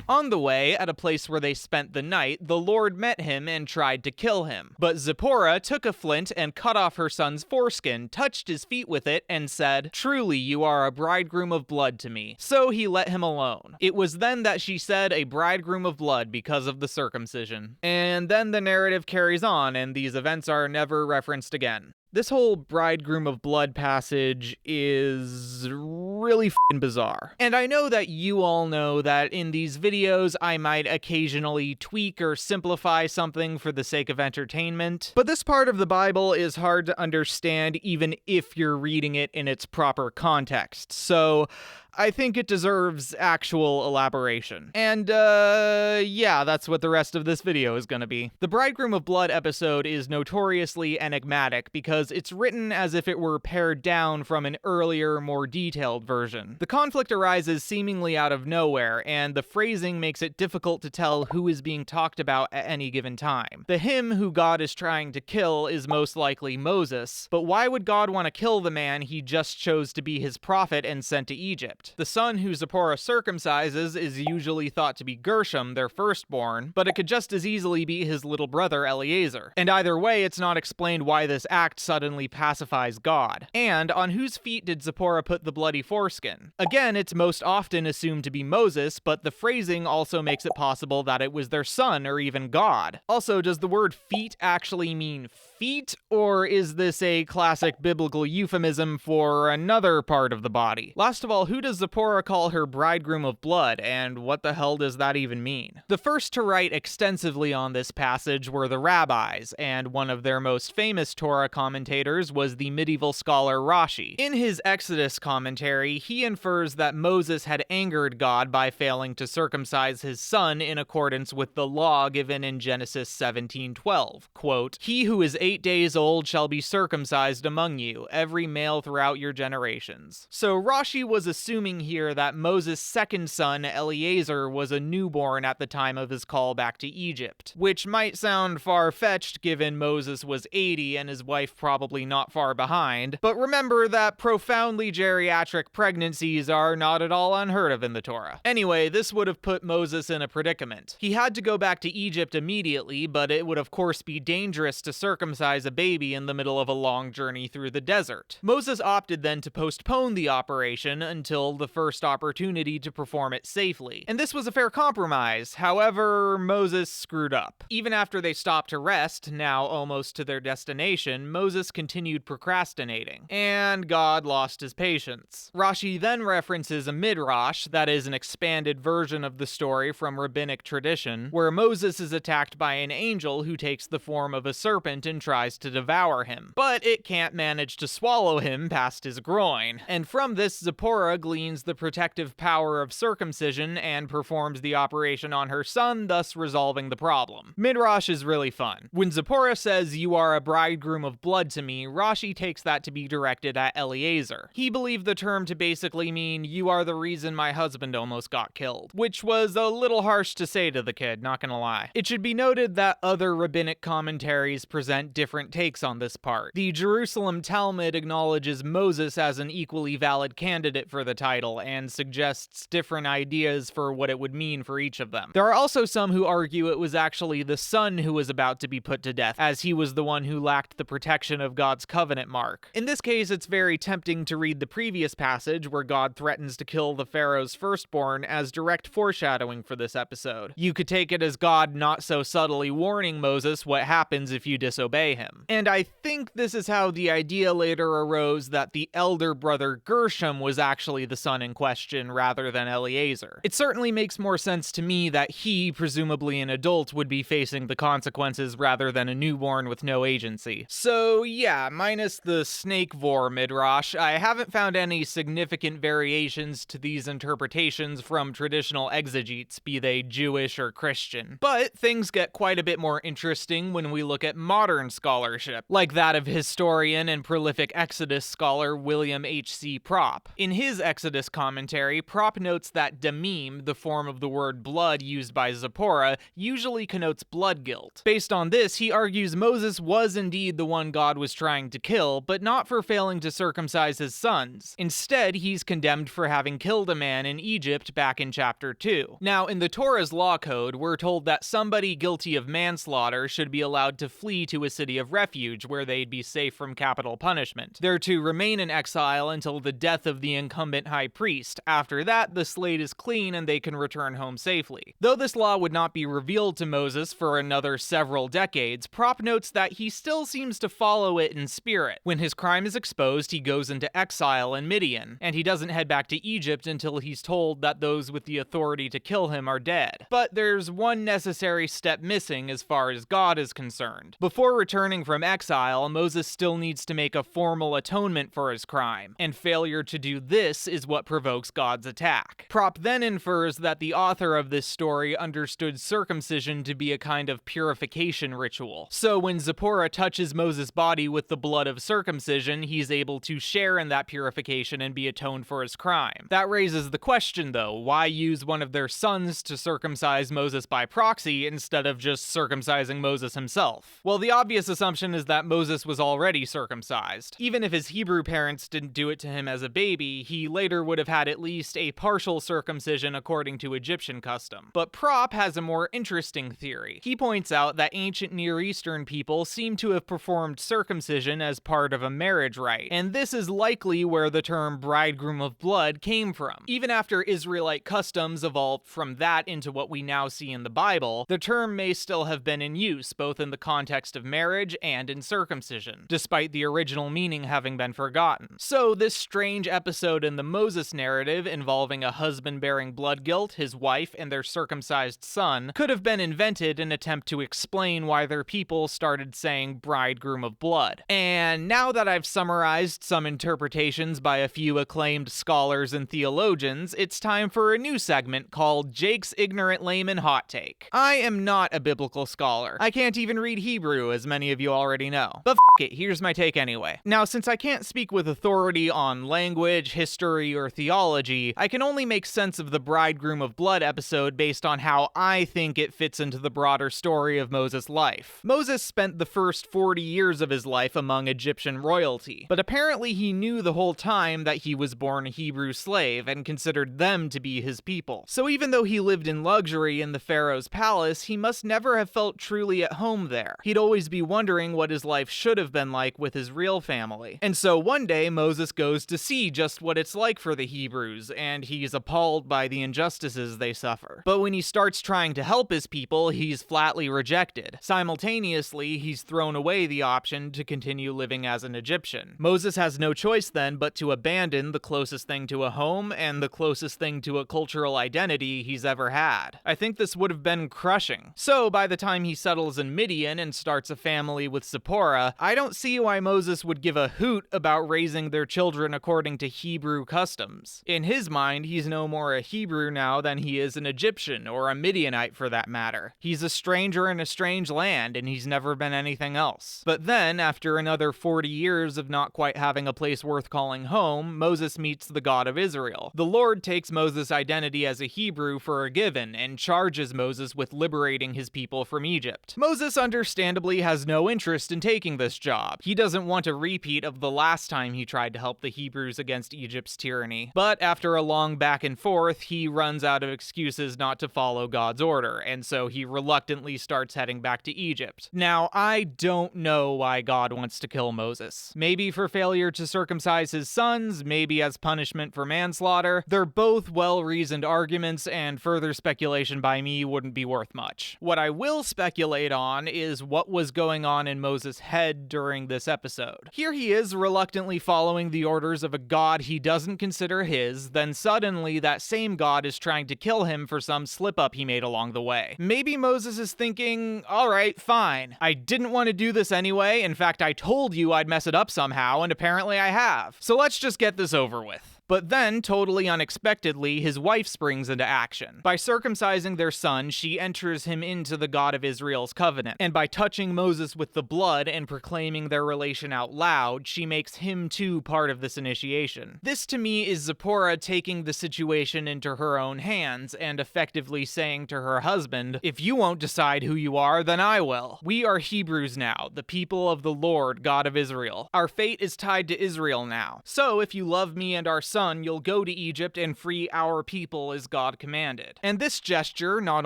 On the way, at a place where they spent the night, the Lord met him and tried to kill him. But Zipporah took a flint and cut off her son's foreskin, touched his feet with it, and said, "Truly you are a bridegroom of blood to me." So he let him alone. It was then that she said, "a bridegroom of blood," because of the circumcision. And then the narrative carries on, and these events are never referenced again. This whole bridegroom of blood passage is really f***ing bizarre. And I know that you all know that in these videos I might occasionally tweak or simplify something for the sake of entertainment, but this part of the Bible is hard to understand even if you're reading it in its proper context, so I think it deserves actual elaboration. And, yeah, that's what the rest of this video is gonna be. The Bridegroom of Blood episode is notoriously enigmatic because it's written as if it were pared down from an earlier, more detailed version. The conflict arises seemingly out of nowhere, and the phrasing makes it difficult to tell who is being talked about at any given time. The him who God is trying to kill is most likely Moses, but why would God want to kill the man he just chose to be his prophet and sent to Egypt? The son who Zipporah circumcises is usually thought to be Gershom, their firstborn, but it could just as easily be his little brother Eleazar. And either way, it's not explained why this act suddenly pacifies God. And on whose feet did Zipporah put the bloody foreskin? Again, it's most often assumed to be Moses, but the phrasing also makes it possible that it was their son or even God. Also, does the word feet actually mean feet, or is this a classic biblical euphemism for another part of the body? Last of all, who does Zipporah call her bridegroom of blood, and what the hell does that even mean? The first to write extensively on this passage were the rabbis, and one of their most famous Torah commentators was the medieval scholar Rashi. In his Exodus commentary, he infers that Moses had angered God by failing to circumcise his son in accordance with the law given in Genesis 17:12. Quote, "He who is 8 days old shall be circumcised among you, every male throughout your generations." So Rashi was assuming here that Moses' second son, Eleazar, was a newborn at the time of his call back to Egypt, which might sound far-fetched given Moses was 80 and his wife probably not far behind, but remember that profoundly geriatric pregnancies are not at all unheard of in the Torah. Anyway, this would have put Moses in a predicament. He had to go back to Egypt immediately, but it would of course be dangerous to circumcise a baby in the middle of a long journey through the desert. Moses opted then to postpone the operation until the first opportunity to perform it safely. And this was a fair compromise. However, Moses screwed up. Even after they stopped to rest, now almost to their destination, Moses continued procrastinating, and God lost his patience. Rashi then references a midrash, that is an expanded version of the story from rabbinic tradition, where Moses is attacked by an angel who takes the form of a serpent and tries to devour him, but it can't manage to swallow him past his groin. And from this, Zipporah gleans the protective power of circumcision and performs the operation on her son, thus resolving the problem. Midrash is really fun. When Zipporah says, "You are a bridegroom of blood to me," Rashi takes that to be directed at Eleazar. He believed the term to basically mean, "You are the reason my husband almost got killed," which was a little harsh to say to the kid, not gonna lie. It should be noted that other rabbinic commentaries present different takes on this part. The Jerusalem Talmud acknowledges Moses as an equally valid candidate for the title and suggests different ideas for what it would mean for each of them. There are also some who argue it was actually the son who was about to be put to death, as he was the one who lacked the protection of God's covenant mark. In this case, it's very tempting to read the previous passage where God threatens to kill the Pharaoh's firstborn as direct foreshadowing for this episode. You could take it as God not so subtly warning Moses what happens if you disobey him. And I think this is how the idea later arose that the elder brother Gershom was actually the son in question rather than Eleazar. It certainly makes more sense to me that he, presumably an adult, would be facing the consequences rather than a newborn with no agency. So yeah, minus the snake vor midrash, I haven't found any significant variations to these interpretations from traditional exegetes, be they Jewish or Christian. But things get quite a bit more interesting when we look at modern modern scholarship, like that of historian and prolific Exodus scholar William H.C. Propp. In his Exodus commentary, Propp notes that damim, the form of the word blood used by Zipporah, usually connotes blood guilt. Based on this, he argues Moses was indeed the one God was trying to kill, but not for failing to circumcise his sons. Instead, he's condemned for having killed a man in Egypt back in chapter 2. Now, in the Torah's law code, we're told that somebody guilty of manslaughter should be allowed to flee to a city of refuge where they'd be safe from capital punishment. They're to remain in exile until the death of the incumbent high priest. After that, the slate is clean and they can return home safely. Though this law would not be revealed to Moses for another several decades, Propp notes that he still seems to follow it in spirit. When his crime is exposed, he goes into exile in Midian, and he doesn't head back to Egypt until he's told that those with the authority to kill him are dead. But there's one necessary step missing as far as God is concerned. Before returning from exile, Moses still needs to make a formal atonement for his crime, and failure to do this is what provokes God's attack. Propp then infers that the author of this story understood circumcision to be a kind of purification ritual. So when Zipporah touches Moses' body with the blood of circumcision, he's able to share in that purification and be atoned for his crime. That raises the question though, why use one of their sons to circumcise Moses by proxy instead of just circumcising Moses himself? Well, the obvious assumption is that Moses was already circumcised. Even if his Hebrew parents didn't do it to him as a baby, he later would have had at least a partial circumcision according to Egyptian custom. But Propp has a more interesting theory. He points out that ancient Near Eastern people seem to have performed circumcision as part of a marriage rite, and this is likely where the term bridegroom of blood came from. Even after Israelite customs evolved from that into what we now see in the Bible, the term may still have been in use, both in the context of marriage and in circumcision, despite the original meaning having been forgotten. So this strange episode in the Moses narrative involving a husband bearing blood guilt, his wife, and their circumcised son could have been invented in an attempt to explain why their people started saying bridegroom of blood. And now that I've summarized some interpretations by a few acclaimed scholars and theologians, it's time for a new segment called Jake's Ignorant Layman Hot Take. I am not a biblical scholar. I can't even read Hebrew, as many of you already know. But it, here's my take anyway. Now, since I can't speak with authority on language, history, or theology, I can only make sense of the bridegroom of blood episode based on how I think it fits into the broader story of Moses' life. Moses spent the first 40 years of his life among Egyptian royalty, but apparently he knew the whole time that he was born a Hebrew slave and considered them to be his people. So even though he lived in luxury in the Pharaoh's palace, he must never have felt truly at home there. He'd always be wondering what his life should have been like with his real family. And so one day Moses goes to see just what it's like for the Hebrews, and he's appalled by the injustices they suffer. But when he starts trying to help his people, he's flatly rejected. Simultaneously, he's thrown away the option to continue living as an Egyptian. Moses has no choice then but to abandon the closest thing to a home and the closest thing to a cultural identity he's ever had. I think this would have been crushing. So by the time he settles in Midian and starts a family with Zipporah, I don't see why Moses would give a hoot about raising their children according to Hebrew customs. In his mind, he's no more a Hebrew now than he is an Egyptian, or a Midianite for that matter. He's a stranger in a strange land, and he's never been anything else. But then, after another 40 years of not quite having a place worth calling home, Moses meets the God of Israel. The Lord takes Moses' identity as a Hebrew for a given, and charges Moses with liberating his people from Egypt. Moses understandably has no interest in taking this job. He doesn't want a repeat of the last time he tried to help the Hebrews against Egypt's tyranny. But after a long back and forth, he runs out of excuses not to follow God's order, and so he reluctantly starts heading back to Egypt. Now, I don't know why God wants to kill Moses. Maybe for failure to circumcise his sons, maybe as punishment for manslaughter. They're both well-reasoned arguments, and further speculation by me wouldn't be worth much. What I will speculate on is what was going on in Moses' head during this episode. Here he is reluctantly following the orders of a God he doesn't consider his, then suddenly that same God is trying to kill him for some slip-up he made along the way. Maybe Moses is thinking, alright, fine. I didn't want to do this anyway. In fact, I told you I'd mess it up somehow, and apparently I have. So let's just get this over with. But then, totally unexpectedly, his wife springs into action. By circumcising their son, she enters him into the God of Israel's covenant, and by touching Moses with the blood and proclaiming their relation out loud, she makes him too part of this initiation. This to me is Zipporah taking the situation into her own hands and effectively saying to her husband, if you won't decide who you are, then I will. We are Hebrews now, the people of the Lord, God of Israel. Our fate is tied to Israel now. So if you love me and our son, you'll go to Egypt and free our people as God commanded. And this gesture not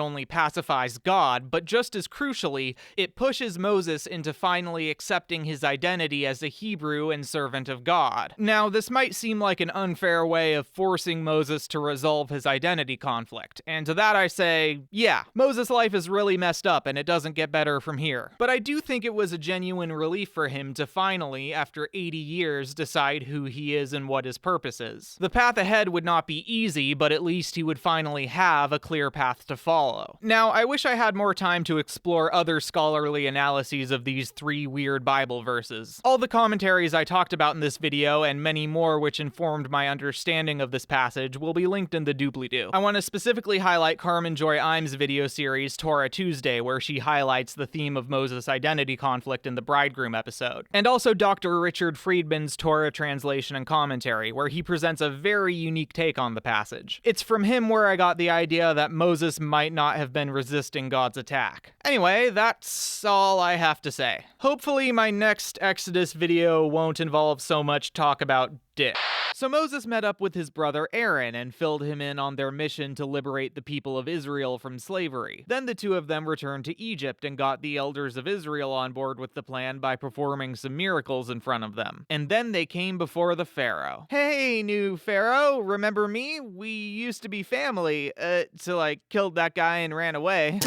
only pacifies God, but just as crucially, it pushes Moses into finally accepting his identity as a Hebrew and servant of God. Now, this might seem like an unfair way of forcing Moses to resolve his identity conflict, and to that I say, yeah, Moses' life is really messed up and it doesn't get better from here. But I do think it was a genuine relief for him to finally, after 80 years, decide who he is and what his purpose is. The path ahead would not be easy, but at least he would finally have a clear path to follow. Now, I wish I had more time to explore other scholarly analyses of these 3 weird Bible verses. All the commentaries I talked about in this video, and many more which informed my understanding of this passage, will be linked in the doobly-doo. I want to specifically highlight Carmen Joy Imes' video series, Torah Tuesday, where she highlights the theme of Moses' identity conflict in the Bridegroom episode. And also Dr. Richard Friedman's Torah translation and commentary, where he presents a very unique take on the passage. It's from him where I got the idea that Moses might not have been resisting God's attack. Anyway, that's all I have to say. Hopefully my next Exodus video won't involve so much talk about dick. So Moses met up with his brother Aaron and filled him in on their mission to liberate the people of Israel from slavery. Then the two of them returned to Egypt and got the elders of Israel on board with the plan by performing some miracles in front of them. And then they came before the Pharaoh. Hey, new Pharaoh, remember me? We used to be family, till I killed that guy and ran away.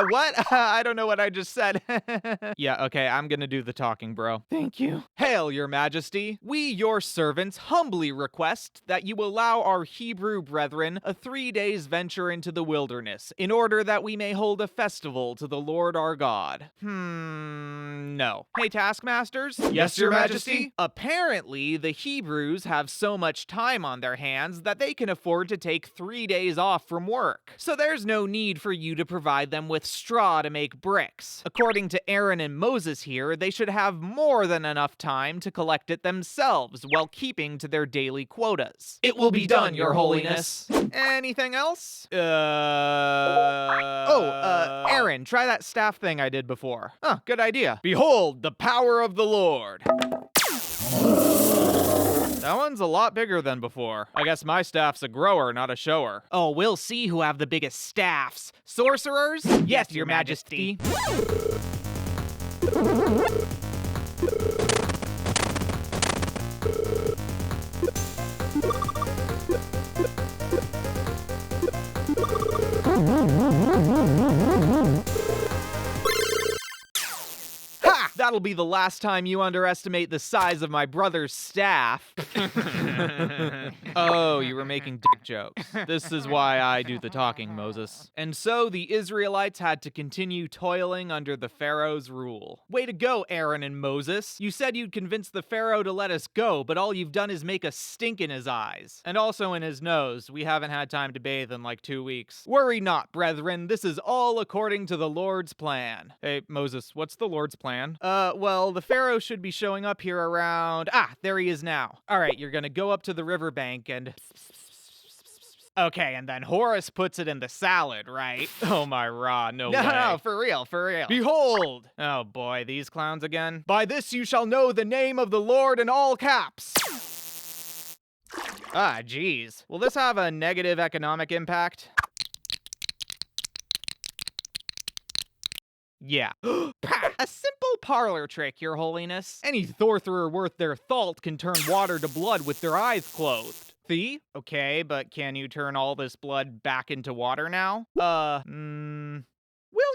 What? I don't know what I just said. Yeah, okay, I'm gonna do the talking, bro. Thank you. Hail, your majesty. We, your servants, humbly request that you allow our Hebrew brethren a 3 days venture into the wilderness, in order that we may hold a festival to the Lord our God. No. Hey, taskmasters? Yes, your majesty? Apparently, the Hebrews have so much time on their hands that they can afford to take 3 days off from work. So there's no need for you to provide them with straw to make bricks. According to Aaron and Moses here, they should have more than enough time to collect it themselves while keeping to their daily quotas. It will be done, your holiness. Anything else? Aaron, try that staff thing I did before. Huh, good idea. Behold, the power of the Lord. That one's a lot bigger than before. I guess my staff's a grower, not a shower. Oh, we'll see who have the biggest staffs. Sorcerers? Yes, your majesty. Ha! That'll be the last time you underestimate the size of my brother's staff. Oh, you were making dick jokes. This is why I do the talking, Moses. And so the Israelites had to continue toiling under the Pharaoh's rule. Way to go, Aaron and Moses. You said you'd convince the Pharaoh to let us go, but all you've done is make a stink in his eyes. And also in his nose. We haven't had time to bathe in like 2 weeks. Worry not, brethren. This is all according to the Lord's plan. Hey, Moses, what's the Lord's plan? Well, the Pharaoh should be showing up here around... Ah, there he is now. All right, you're gonna go up to the riverbank and... Okay, and then Horus puts it in the salad, right? Oh my raw, no way. No, for real, for real. Behold! Oh boy, these clowns again. By this you shall know the name of the Lord in all caps. Ah, geez. Will this have a negative economic impact? Yeah. A simple parlor trick, your holiness. Any sorcerer worth their salt can turn water to blood with their eyes closed. See? Okay, but can you turn all this blood back into water now? We'll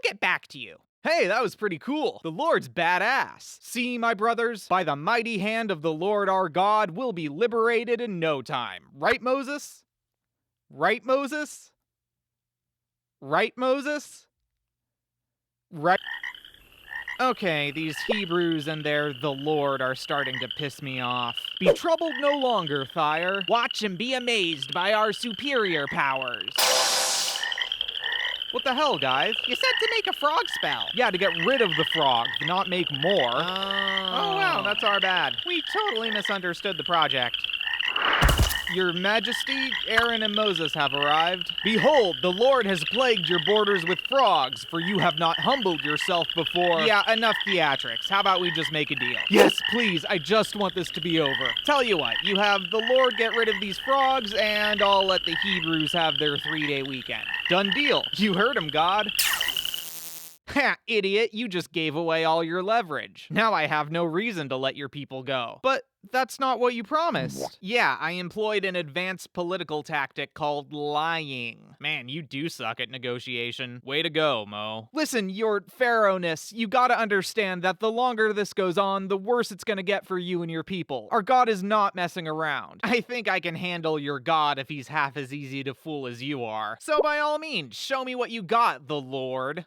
get back to you. Hey, that was pretty cool. The Lord's badass. See, my brothers, by the mighty hand of the Lord our God, we'll be liberated in no time. Right, Moses? Right, Moses? Right, Moses? Right. Okay, these Hebrews and their "the Lord" are starting to piss me off. Be troubled no longer, Thyre. Watch and be amazed by our superior powers. What the hell, guys? You said to make a frog spell. Yeah, to get rid of the frog, not make more. Oh, wow, that's our bad. We totally misunderstood the project. Your Majesty, Aaron and Moses have arrived. Behold, the Lord has plagued your borders with frogs, for you have not humbled yourself before. Yeah, enough theatrics. How about we just make a deal? Yes, please, I just want this to be over. Tell you what, you have the Lord get rid of these frogs, and I'll let the Hebrews have their 3-day weekend. Done deal. You heard him, God. Ha, idiot, you just gave away all your leverage. Now I have no reason to let your people go. But that's not what you promised. Yeah, I employed an advanced political tactic called lying. Man, you do suck at negotiation. Way to go, Mo. Listen, your pharaohness, you gotta understand that the longer this goes on, the worse it's gonna get for you and your people. Our God is not messing around. I think I can handle your God if he's half as easy to fool as you are. So by all means, show me what you got, the Lord.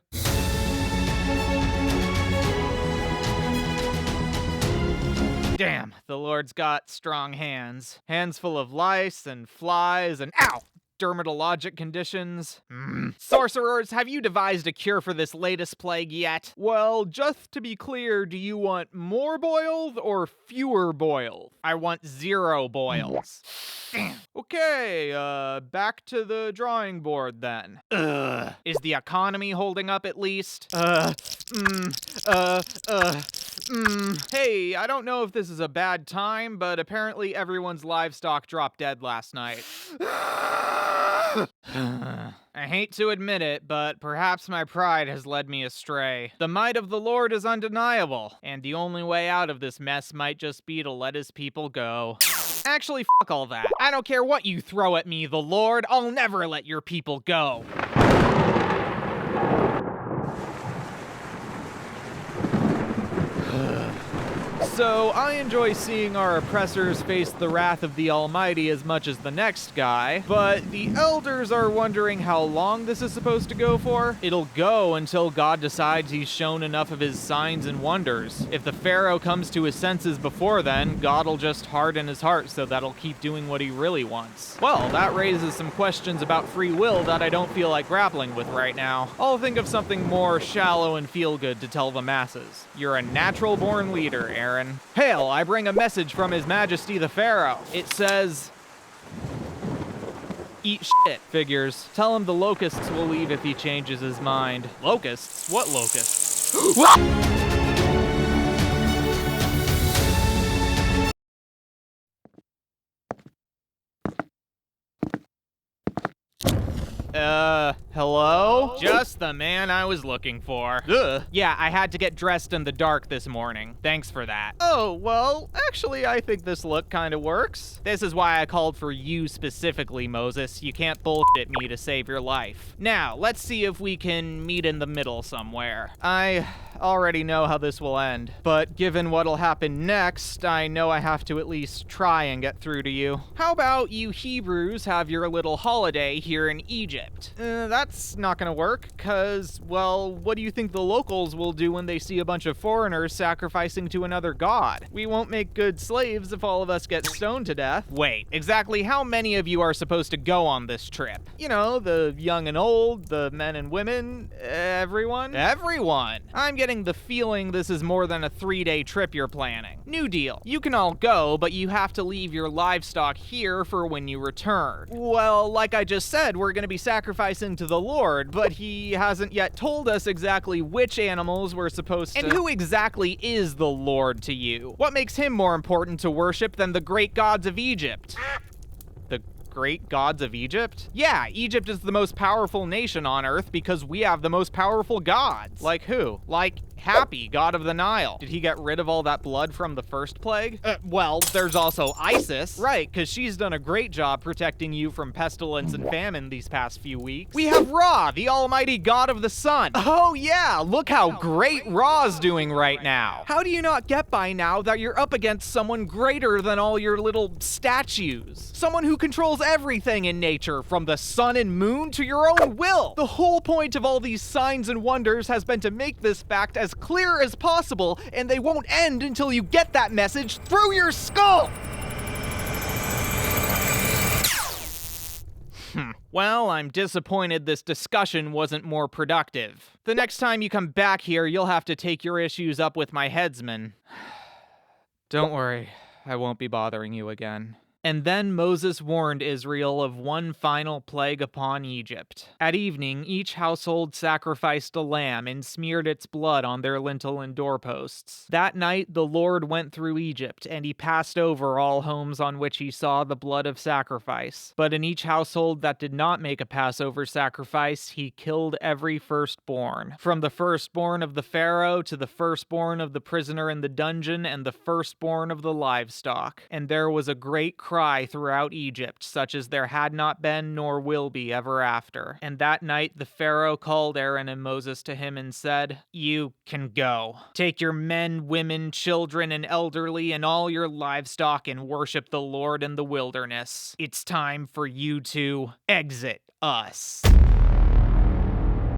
Damn, the Lord's got strong hands. Hands full of lice and flies and ow! Dermatologic conditions. Sorcerers, have you devised a cure for this latest plague yet? Well, just to be clear, do you want more boiled or fewer boiled? I want 0 boils. Damn. Okay, back to the drawing board then. Is the economy holding up at least? Hey, I don't know if this is a bad time, but apparently everyone's livestock dropped dead last night. I hate to admit it, but perhaps my pride has led me astray. The might of the Lord is undeniable, and the only way out of this mess might just be to let his people go. Actually, fuck all that. I don't care what you throw at me, the Lord. I'll never let your people go. So, I enjoy seeing our oppressors face the wrath of the Almighty as much as the next guy, but the elders are wondering how long this is supposed to go for. It'll go until God decides he's shown enough of his signs and wonders. If the Pharaoh comes to his senses before then, God'll just harden his heart so that'll keep doing what he really wants. Well, that raises some questions about free will that I don't feel like grappling with right now. I'll think of something more shallow and feel-good to tell the masses. You're a natural-born leader, Aaron. Hail, I bring a message from His Majesty the Pharaoh. It says, eat shit. Figures. Tell him the locusts will leave if he changes his mind. Locusts? What locusts? Hello? Just the man I was looking for. Ugh. Yeah, I had to get dressed in the dark this morning. Thanks for that. Oh, well, actually, I think this look kinda works. This is why I called for you specifically, Moses. You can't bullshit me to save your life. Now, let's see if we can meet in the middle somewhere. I already know how this will end, but given what'll happen next, I know I have to at least try and get through to you. How about you Hebrews have your little holiday here in Egypt? That's not gonna work, cause, well, what do you think the locals will do when they see a bunch of foreigners sacrificing to another god? We won't make good slaves if all of us get stoned to death. Wait, exactly how many of you are supposed to go on this trip? You know, the young and old, the men and women, everyone? Everyone! I'm getting the feeling this is more than a 3-day trip you're planning. New deal. You can all go, but you have to leave your livestock here for when you return. Well, like I just said, we're gonna be sacrificing to the Lord, but he hasn't yet told us exactly which animals we're supposed to... And who exactly is the Lord to you? What makes him more important to worship than the great gods of Egypt? The great gods of Egypt? Yeah, Egypt is the most powerful nation on Earth because we have the most powerful gods. Like who? Like Happy, god of the Nile. Did he get rid of all that blood from the first plague? Well, there's also Isis. Right, because she's done a great job protecting you from pestilence and famine these past few weeks. We have Ra, the almighty god of the sun. Oh yeah, look how great Ra's doing right now. How do you not get by now that you're up against someone greater than all your little statues? Someone who controls everything in nature, from the sun and moon to your own will. The whole point of all these signs and wonders has been to make this fact as clear as possible, and they won't end until you get that message through your skull! Well, I'm disappointed this discussion wasn't more productive. The next time you come back here, you'll have to take your issues up with my headsman. Don't worry, I won't be bothering you again. And then Moses warned Israel of one final plague upon Egypt. At evening, each household sacrificed a lamb and smeared its blood on their lintel and doorposts. That night the Lord went through Egypt, and he passed over all homes on which he saw the blood of sacrifice. But in each household that did not make a Passover sacrifice, he killed every firstborn. From the firstborn of the Pharaoh to the firstborn of the prisoner in the dungeon and the firstborn of the livestock. And there was a great cry throughout Egypt, such as there had not been nor will be ever after. And that night the Pharaoh called Aaron and Moses to him and said, "You can go. Take your men, women, children, and elderly, and all your livestock and worship the Lord in the wilderness. It's time for you to exit us."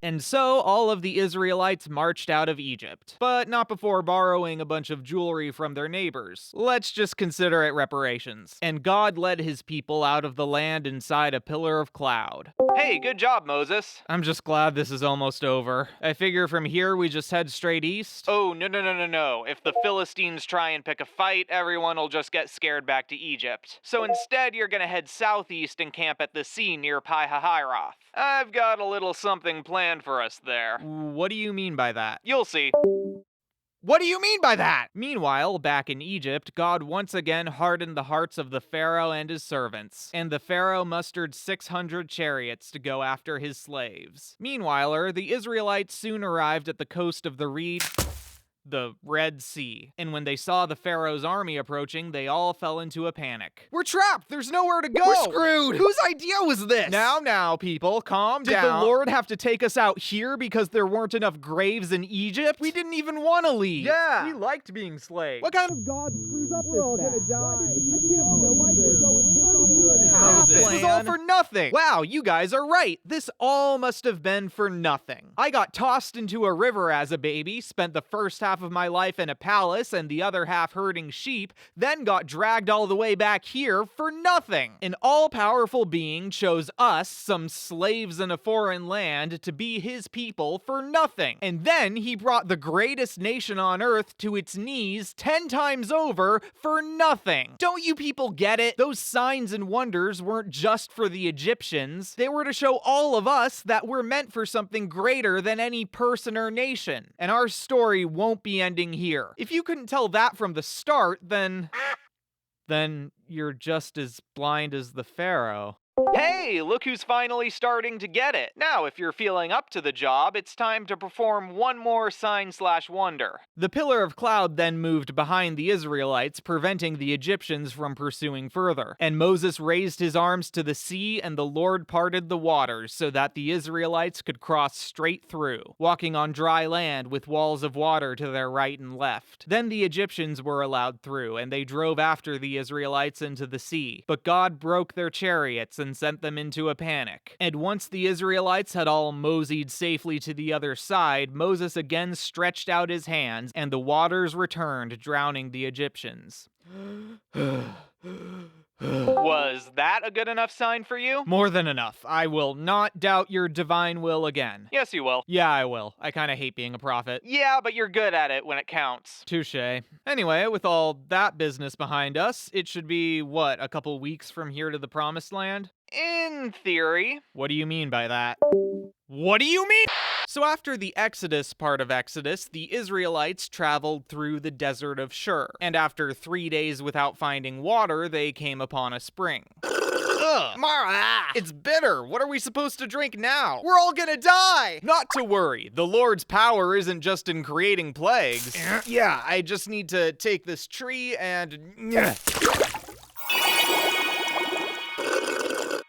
And so all of the Israelites marched out of Egypt, but not before borrowing a bunch of jewelry from their neighbors. Let's just consider it reparations. And God led his people out of the land inside a pillar of cloud. Hey, good job, Moses. I'm just glad this is almost over. I figure from here we just head straight east. Oh, no. If the Philistines try and pick a fight, everyone will just get scared back to Egypt. So instead, you're gonna head southeast and camp at the sea near Pi-Hahiroth. I've got a little something planned for us there. What do you mean by that? You'll see. What do you mean by that? Meanwhile, back in Egypt, God once again hardened the hearts of the Pharaoh and his servants, and the Pharaoh mustered 600 chariots to go after his slaves. Meanwhile, the Israelites soon arrived at the coast of the Red Sea. And when they saw the Pharaoh's army approaching, they all fell into a panic. We're trapped! There's nowhere to go! We're screwed! Whose idea was this? Now, people, calm down. Did the Lord have to take us out here because there weren't enough graves in Egypt? We didn't even want to leave. Yeah. We liked being slaves. What kind of God screws up We're all gonna die. This is all for nothing. Wow, you guys are right. This all must have been for nothing. I got tossed into a river as a baby, spent the first half of my life in a palace and the other half herding sheep, then got dragged all the way back here for nothing. An all-powerful being chose us, some slaves in a foreign land, to be his people for nothing. And then he brought the greatest nation on earth to its knees 10 times over for nothing. Don't you people get it? Those signs and wonders weren't just for the Egyptians. They were to show all of us that we're meant for something greater than any person or nation. And our story won't be ending here. If you couldn't tell that from the start, then you're just as blind as the Pharaoh. Hey, look who's finally starting to get it. Now, if you're feeling up to the job, it's time to perform one more sign/wonder. The pillar of cloud then moved behind the Israelites, preventing the Egyptians from pursuing further. And Moses raised his arms to the sea, and the Lord parted the waters so that the Israelites could cross straight through, walking on dry land with walls of water to their right and left. Then the Egyptians were allowed through, and they drove after the Israelites into the sea. But God broke their chariots and sent them into a panic. And once the Israelites had all moseyed safely to the other side, Moses again stretched out his hands, and the waters returned, drowning the Egyptians. Was that a good enough sign for you? More than enough. I will not doubt your divine will again. Yes, you will. Yeah, I will. I kinda hate being a prophet. Yeah, but you're good at it when it counts. Touché. Anyway, with all that business behind us, it should be, what, a couple weeks from here to the Promised Land? In theory. What do you mean by that? What do you mean? So after the Exodus part of Exodus, the Israelites traveled through the desert of Shur. And after 3 days without finding water, they came upon a spring. Ugh. Mara! It's bitter. What are we supposed to drink now? We're all gonna die! Not to worry. The Lord's power isn't just in creating plagues. Yeah, I just need to take this tree and...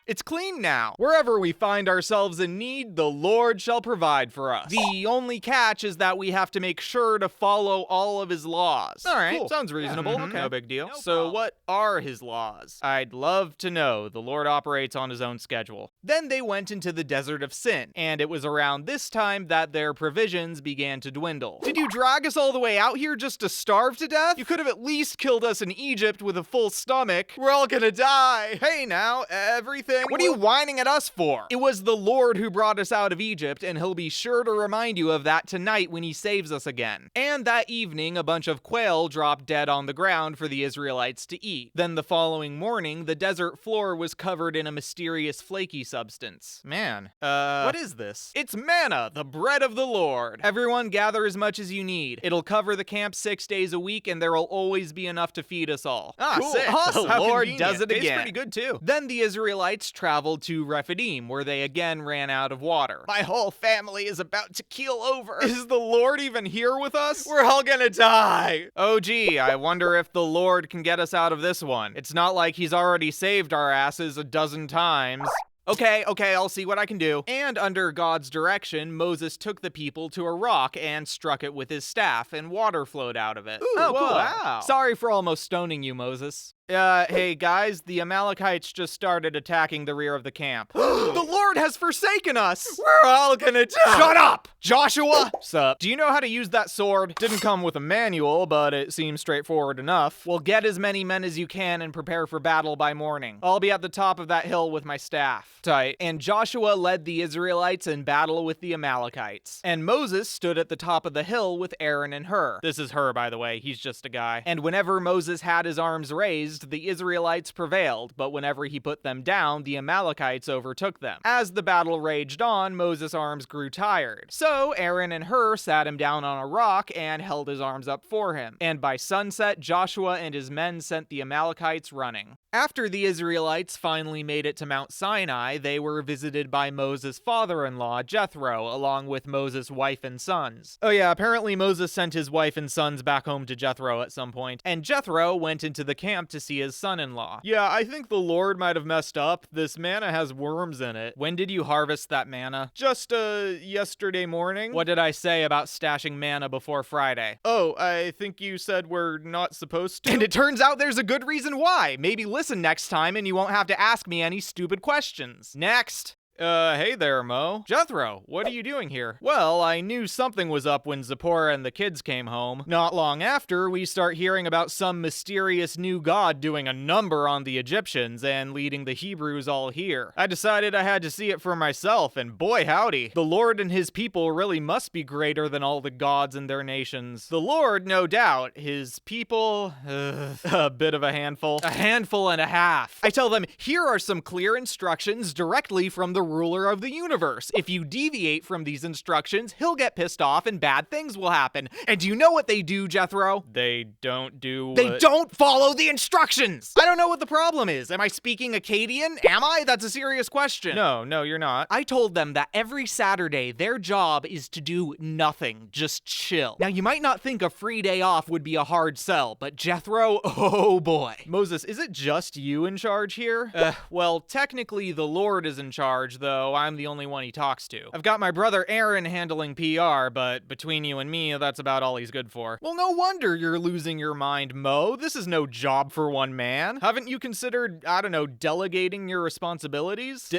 It's clean now. Wherever we find ourselves in need, the Lord shall provide for us. The only catch is that we have to make sure to follow all of his laws. All right, cool. Sounds reasonable. Yeah. No big deal. No So problem. what are his laws? I'd love to know. The Lord operates on his own schedule. Then they went into the desert of Sin, and it was around this time that their provisions began to dwindle. Did you drag us all the way out here just to starve to death? You could have at least killed us in Egypt with a full stomach. We're all gonna die. Hey now, everything. What are you whining at us for? It was the Lord who brought us out of Egypt, and he'll be sure to remind you of that tonight when he saves us again. And that evening, a bunch of quail dropped dead on the ground for the Israelites to eat. Then the following morning, the desert floor was covered in a mysterious flaky substance. Man, what is this? It's manna, the bread of the Lord. Everyone gather as much as you need. It'll cover the camp 6 days a week, and there'll always be enough to feed us all. Cool. Sick. Awesome. The How Lord convenient. does it Tastes again. pretty good, too. Then the Israelites traveled to Rephidim, where they again ran out of water. My whole family is about to keel over. Is the Lord even here with us? We're all gonna die. Oh gee, I wonder if the Lord can get us out of this one. It's not like he's already saved our asses a dozen times. Okay, I'll see what I can do. And under God's direction, Moses took the people to a rock and struck it with his staff, and water flowed out of it. Ooh, oh, cool. whoa. Wow. Sorry for almost stoning you, Moses. Hey guys, the Amalekites just started attacking the rear of the camp. The Lord has forsaken us! We're all gonna die! Shut up! Joshua! Sup? Do you know how to use that sword? Didn't come with a manual, but it seems straightforward enough. Well, get as many men as you can and prepare for battle by morning. I'll be at the top of that hill with my staff. Tight. And Joshua led the Israelites in battle with the Amalekites. And Moses stood at the top of the hill with Aaron and Hur. This is Hur, by the way. He's just a guy. And whenever Moses had his arms raised, the Israelites prevailed, but whenever he put them down, the Amalekites overtook them. As the battle raged on, Moses' arms grew tired. So Aaron and Hur sat him down on a rock and held his arms up for him. And by sunset, Joshua and his men sent the Amalekites running. After the Israelites finally made it to Mount Sinai, they were visited by Moses' father-in-law, Jethro, along with Moses' wife and sons. Oh yeah, apparently Moses sent his wife and sons back home to Jethro at some point, and Jethro went into the camp to see his son-in-law. Yeah, I think the Lord might have messed up. This manna has worms in it. When did you harvest that manna? Just, yesterday morning. What did I say about stashing manna before Friday? Oh, I think you said we're not supposed to. And it turns out there's a good reason why. Maybe listen next time and you won't have to ask me any stupid questions. Next. Hey there, Mo. Jethro, what are you doing here? Well, I knew something was up when Zipporah and the kids came home. Not long after, we start hearing about some mysterious new god doing a number on the Egyptians and leading the Hebrews all here. I decided I had to see it for myself, and boy howdy, the Lord and his people really must be greater than all the gods in their nations. The Lord, no doubt. His people, a bit of a handful. A handful and a half. I tell them, here are some clear instructions directly from the ruler of the universe. If you deviate from these instructions, he'll get pissed off and bad things will happen. And do you know what they do, Jethro? They don't do They don't follow the instructions! I don't know what the problem is. Am I speaking Akkadian? Am I? That's a serious question. No, you're not. I told them that every Saturday, their job is to do nothing. Just chill. Now, you might not think a free day off would be a hard sell, but Jethro, oh boy. Moses, is it just you in charge here? Well, technically the Lord is in charge, though I'm the only one he talks to. I've got my brother Aaron handling PR, but between you and me, that's about all he's good for. Well, no wonder you're losing your mind, Mo. This is no job for one man. Haven't you considered, I don't know, delegating your responsibilities?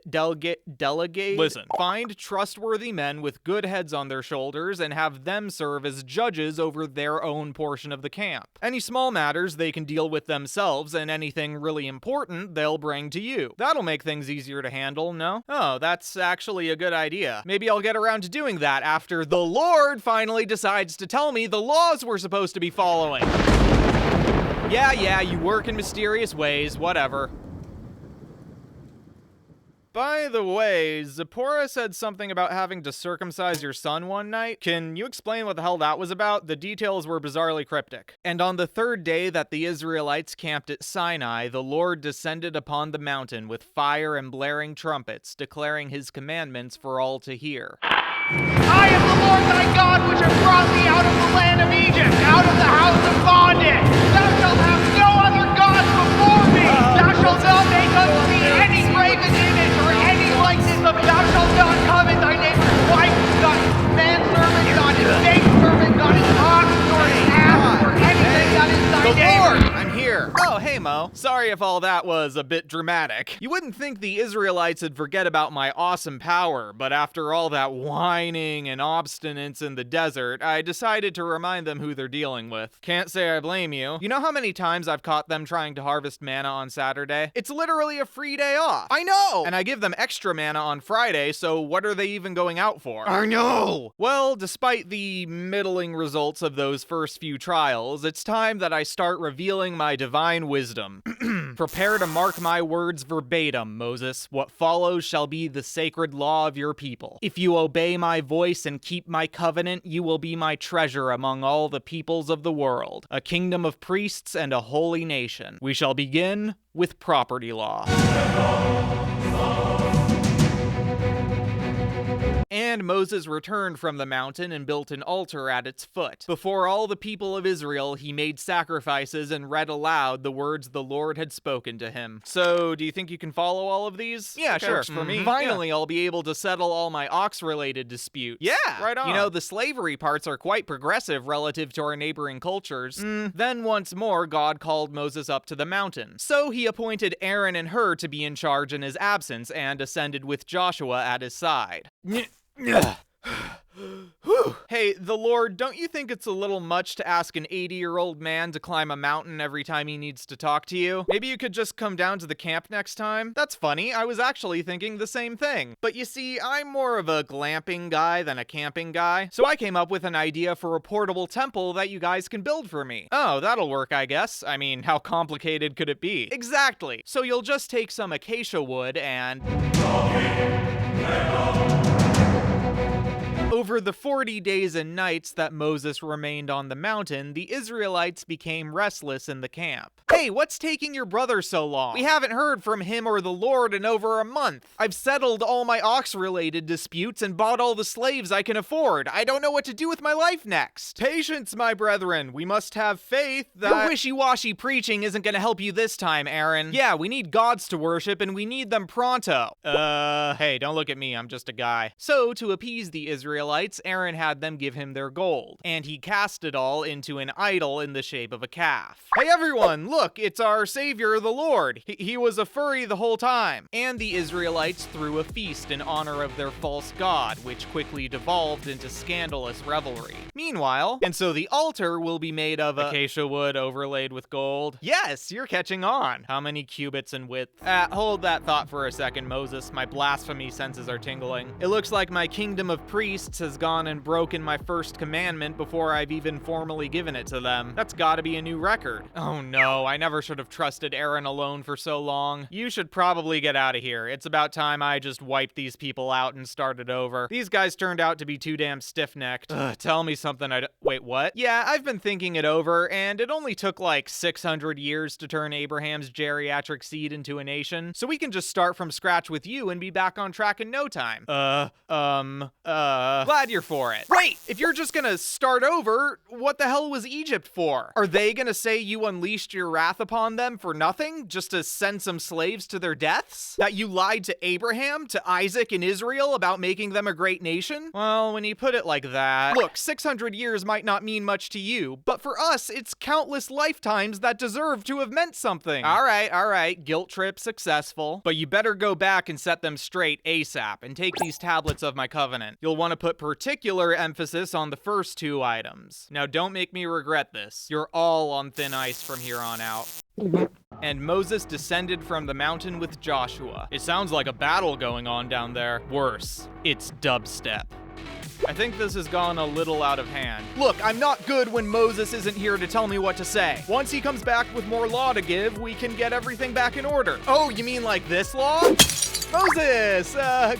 Delegate? Listen, find trustworthy men with good heads on their shoulders and have them serve as judges over their own portion of the camp. Any small matters they can deal with themselves, and anything really important they'll bring to you. That'll make things easier to handle, no? Oh, that's actually a good idea. Maybe I'll get around to doing that after the Lord finally decides to tell me the laws we're supposed to be following. Yeah, you work in mysterious ways, whatever. By the way, Zipporah said something about having to circumcise your son one night. Can you explain what the hell that was about? The details were bizarrely cryptic. And on the third day that the Israelites camped at Sinai, the Lord descended upon the mountain with fire and blaring trumpets, declaring his commandments for all to hear. I am the Lord thy God, which have brought thee out of the land of Egypt, out of the house of bondage. Thou shalt have no other gods before me. Thou shalt not make unto thee any graven know. Sorry if all that was a bit dramatic. You wouldn't think the Israelites would forget about my awesome power, but after all that whining and obstinance in the desert, I decided to remind them who they're dealing with. Can't say I blame you. You know how many times I've caught them trying to harvest manna on Saturday? It's literally a free day off. I know! And I give them extra manna on Friday, so what are they even going out for? I know! Well, despite the middling results of those first few trials, it's time that I start revealing my divine wisdom. Prepare to mark my words verbatim, Moses. What follows shall be the sacred law of your people. If you obey my voice and keep my covenant, you will be my treasure among all the peoples of the world, a kingdom of priests and a holy nation. We shall begin with property law. And Moses returned from the mountain and built an altar at its foot. Before all the people of Israel, he made sacrifices and read aloud the words the Lord had spoken to him. So, do you think you can follow all of these? Yeah, Okay, sure. works for me. Finally, I'll be able to settle all my ox-related disputes. Yeah, right on. You know, the slavery parts are quite progressive relative to our neighboring cultures. Then once more, God called Moses up to the mountain. So he appointed Aaron and Hur to be in charge in his absence and ascended with Joshua at his side. Hey, the Lord, don't you think it's a little much to ask an 80-year-old man to climb a mountain every time he needs to talk to you? Maybe you could just come down to the camp next time? That's funny, I was actually thinking the same thing. But you see, I'm more of a glamping guy than a camping guy, so I came up with an idea for a portable temple that you guys can build for me. Oh, that'll work, I guess. I mean, how complicated could it be? Exactly. So you'll just take some acacia wood and... Over the 40 days and nights that Moses remained on the mountain, the Israelites became restless in the camp. Hey, what's taking your brother so long? We haven't heard from him or the Lord in over a month. I've settled all my ox-related disputes and bought all the slaves I can afford. I don't know what to do with my life next. Patience, my brethren. We must have faith that... Your wishy-washy preaching isn't gonna help you this time, Aaron. Yeah, we need gods to worship and we need them pronto. Hey, don't look at me. I'm just a guy. So, to appease the Israelites, Aaron had them give him their gold, and he cast it all into an idol in the shape of a calf. Hey everyone, look, it's our savior, the Lord. He was a furry the whole time. And the Israelites threw a feast in honor of their false god, which quickly devolved into scandalous revelry. Meanwhile, and so the altar will be made of acacia wood overlaid with gold. Yes, you're catching on. How many cubits in width? Hold that thought for a second, Moses. My blasphemy senses are tingling. It looks like my kingdom of priests has gone and broken my first commandment before I've even formally given it to them. That's gotta be a new record. Oh no, I never should have trusted Aaron alone for so long. You should probably get out of here. It's about time I just wiped these people out and started over. These guys turned out to be too damn stiff-necked. Tell me something Wait, what? Yeah, I've been thinking it over, and it only took like 600 years to turn Abraham's geriatric seed into a nation, so we can just start from scratch with you and be back on track in no time. Glad you're for it. Wait! If you're just gonna start over, what the hell was Egypt for? Are they gonna say you unleashed your wrath upon them for nothing? Just to send some slaves to their deaths? That you lied to Abraham, to Isaac, and Israel about making them a great nation? Well, when you put it like that... Look, 600 years might not mean much to you, but for us, it's countless lifetimes that deserve to have meant something. Alright, guilt trip successful. But you better go back and set them straight ASAP, and take these tablets of my covenant. You'll want to put particular emphasis on the first two items. Now don't make me regret this. You're all on thin ice from here on out. And Moses descended from the mountain with Joshua. It sounds like a battle going on down there. Worse, it's dubstep. I think this has gone a little out of hand. Look, I'm not good when Moses isn't here to tell me what to say. Once he comes back with more law to give, we can get everything back in order. Oh, you mean like this law? Moses,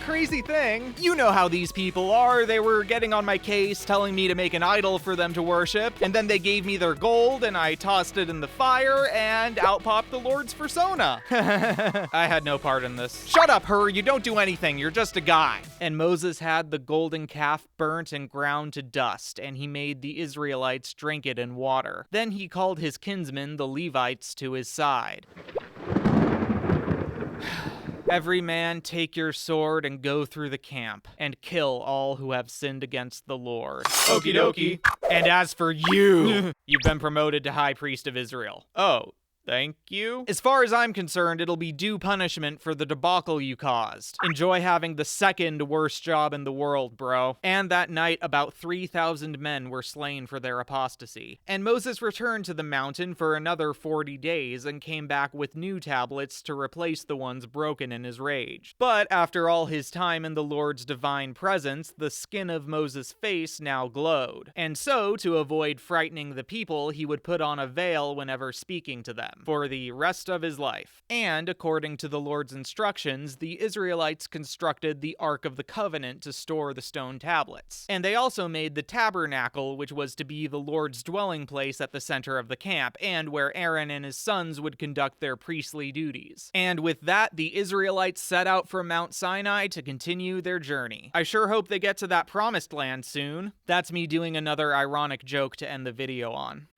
crazy thing. You know how these people are. They were getting on my case, telling me to make an idol for them to worship, and then they gave me their gold, and I tossed it in the fire, and out popped the Lord's persona. I had no part in this. Shut up, Hur, you don't do anything, you're just a guy. And Moses had the golden calf burnt and ground to dust, and he made the Israelites drink it in water. Then he called his kinsmen, the Levites, to his side. Every man take your sword and go through the camp, and kill all who have sinned against the Lord. Okie dokie. And as for you, you've been promoted to High Priest of Israel. Oh, Thank you. As far as I'm concerned, it'll be due punishment for the debacle you caused. Enjoy having the second worst job in the world, bro. And that night, about 3,000 men were slain for their apostasy. And Moses returned to the mountain for another 40 days and came back with new tablets to replace the ones broken in his rage. But after all his time in the Lord's divine presence, the skin of Moses' face now glowed. And so, to avoid frightening the people, he would put on a veil whenever speaking to them for the rest of his life. And according to the Lord's instructions, the Israelites constructed the Ark of the Covenant to store the stone tablets. And they also made the tabernacle, which was to be the Lord's dwelling place at the center of the camp, and where Aaron and his sons would conduct their priestly duties. And with that, the Israelites set out for Mount Sinai to continue their journey. I sure hope they get to that promised land soon. That's me doing another ironic joke to end the video on.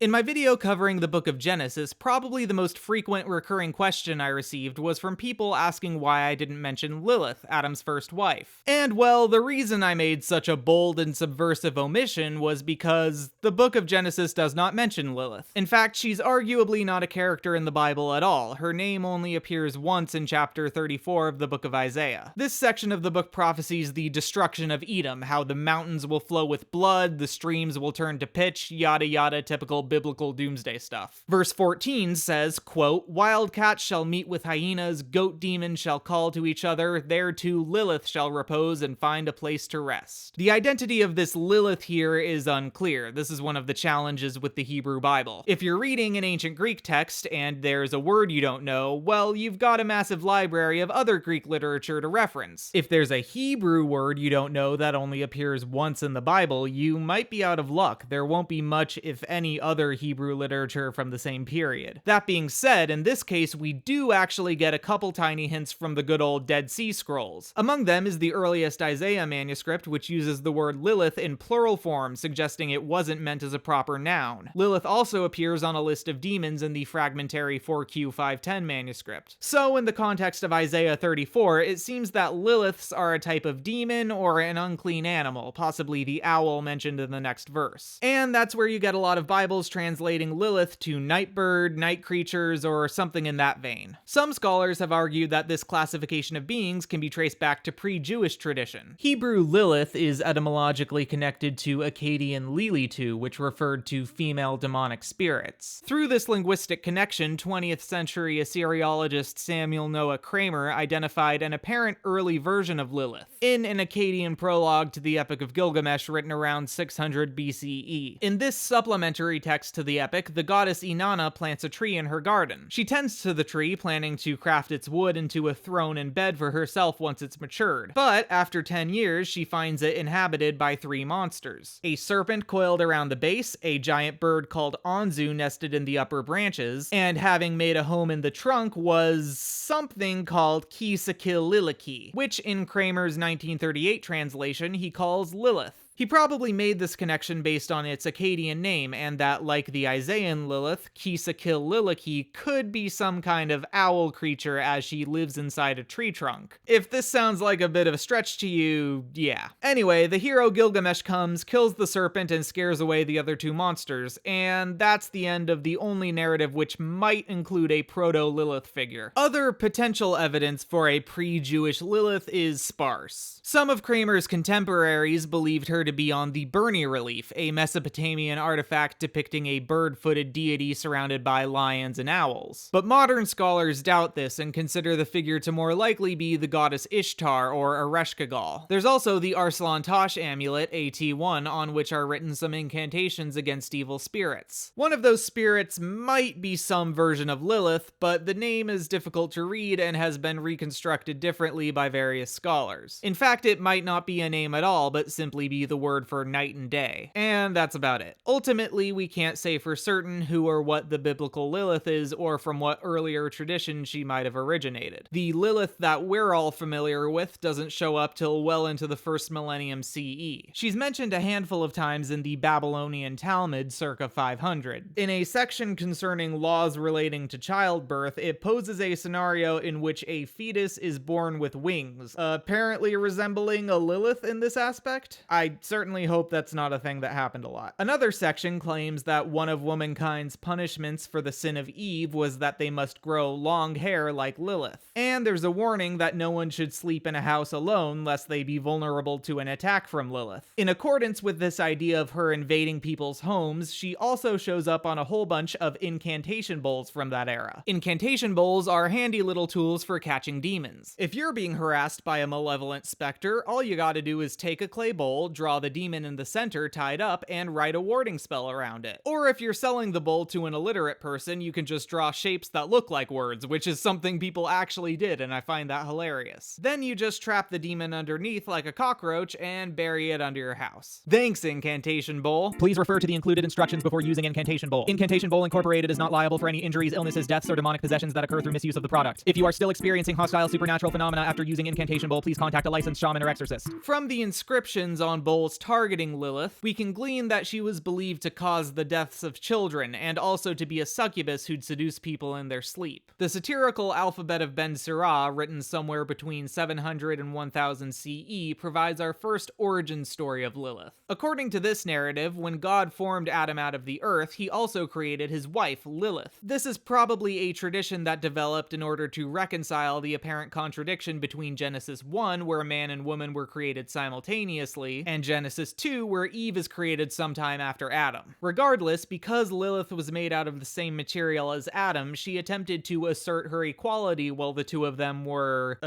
In my video covering the Book of Genesis, probably the most frequent recurring question I received was from people asking why I didn't mention Lilith, Adam's first wife. And well, the reason I made such a bold and subversive omission was because the Book of Genesis does not mention Lilith. In fact, she's arguably not a character in the Bible at all. Her name only appears once in chapter 34 of the Book of Isaiah. This section of the book prophesies the destruction of Edom, how the mountains will flow with blood, the streams will turn to pitch, yada yada, typical biblical doomsday stuff. Verse 14 says, quote, "Wildcats shall meet with hyenas, goat demons shall call to each other, there too Lilith shall repose and find a place to rest." The identity of this Lilith here is unclear. This is one of the challenges with the Hebrew Bible. If you're reading an ancient Greek text and there's a word you don't know, well, you've got a massive library of other Greek literature to reference. If there's a Hebrew word you don't know that only appears once in the Bible, you might be out of luck. There won't be much, if any, other Hebrew literature from the same period. That being said, in this case, we do actually get a couple tiny hints from the good old Dead Sea Scrolls. Among them is the earliest Isaiah manuscript, which uses the word Lilith in plural form, suggesting it wasn't meant as a proper noun. Lilith also appears on a list of demons in the fragmentary 4Q510 manuscript. So, in the context of Isaiah 34, it seems that Liliths are a type of demon or an unclean animal, possibly the owl mentioned in the next verse. And that's where you get a lot of Bibles translating Lilith to night bird, night creatures, or something in that vein. Some scholars have argued that this classification of beings can be traced back to pre-Jewish tradition. Hebrew Lilith is etymologically connected to Akkadian Lilitu, which referred to female demonic spirits. Through this linguistic connection, 20th century Assyriologist Samuel Noah Kramer identified an apparent early version of Lilith in an Akkadian prologue to the Epic of Gilgamesh written around 600 BCE. In this supplementary text to the epic, the goddess Inanna plants a tree in her garden. She tends to the tree, planning to craft its wood into a throne and bed for herself once it's matured. But after 10 years, she finds it inhabited by 3 monsters. A serpent coiled around the base, a giant bird called Anzu nested in the upper branches, and having made a home in the trunk was something called Kisakililiki, which in Kramer's 1938 translation he calls Lilith. He probably made this connection based on its Akkadian name, and that, like the Isaian Lilith, Kisakililiki could be some kind of owl creature as she lives inside a tree trunk. If this sounds like a bit of a stretch to you, yeah. Anyway, the hero Gilgamesh comes, kills the serpent, and scares away the other 2 monsters, and that's the end of the only narrative which might include a proto-Lilith figure. Other potential evidence for a pre-Jewish Lilith is sparse. Some of Kramer's contemporaries believed her to be on the Burney relief, a Mesopotamian artifact depicting a bird-footed deity surrounded by lions and owls. But modern scholars doubt this and consider the figure to more likely be the goddess Ishtar or Ereshkigal. There's also the Arslan Tash amulet, AT1, on which are written some incantations against evil spirits. One of those spirits might be some version of Lilith, but the name is difficult to read and has been reconstructed differently by various scholars. In fact, it might not be a name at all, but simply be the word for night and day. And that's about it. Ultimately, we can't say for certain who or what the biblical Lilith is, or from what earlier tradition she might have originated. The Lilith that we're all familiar with doesn't show up till well into the 1st millennium CE. She's mentioned a handful of times in the Babylonian Talmud circa 500. In a section concerning laws relating to childbirth, it poses a scenario in which a fetus is born with wings, apparently resembling a Lilith in this aspect. I Certainly hope that's not a thing that happened a lot. Another section claims that one of womankind's punishments for the sin of Eve was that they must grow long hair like Lilith. And there's a warning that no one should sleep in a house alone lest they be vulnerable to an attack from Lilith. In accordance with this idea of her invading people's homes, she also shows up on a whole bunch of incantation bowls from that era. Incantation bowls are handy little tools for catching demons. If you're being harassed by a malevolent specter, all you gotta do is take a clay bowl, draw the demon in the center tied up, and write a warding spell around it. Or if you're selling the bowl to an illiterate person, you can just draw shapes that look like words, which is something people actually did, and I find that hilarious. Then you just trap the demon underneath like a cockroach and bury it under your house. Thanks, Incantation Bowl. Please refer to the included instructions before using Incantation Bowl. Incantation Bowl Incorporated is not liable for any injuries, illnesses, deaths, or demonic possessions that occur through misuse of the product. If you are still experiencing hostile supernatural phenomena after using Incantation Bowl, please contact a licensed shaman or exorcist. From the inscriptions on bowls targeting Lilith, we can glean that she was believed to cause the deaths of children, and also to be a succubus who'd seduce people in their sleep. The satirical alphabet of Ben Sirah, written somewhere between 700 and 1000 CE, provides our first origin story of Lilith. According to this narrative, when God formed Adam out of the earth, he also created his wife, Lilith. This is probably a tradition that developed in order to reconcile the apparent contradiction between Genesis 1, where man and woman were created simultaneously, and Genesis 2, where Eve is created sometime after Adam. Regardless, because Lilith was made out of the same material as Adam, she attempted to assert her equality while the two of them were,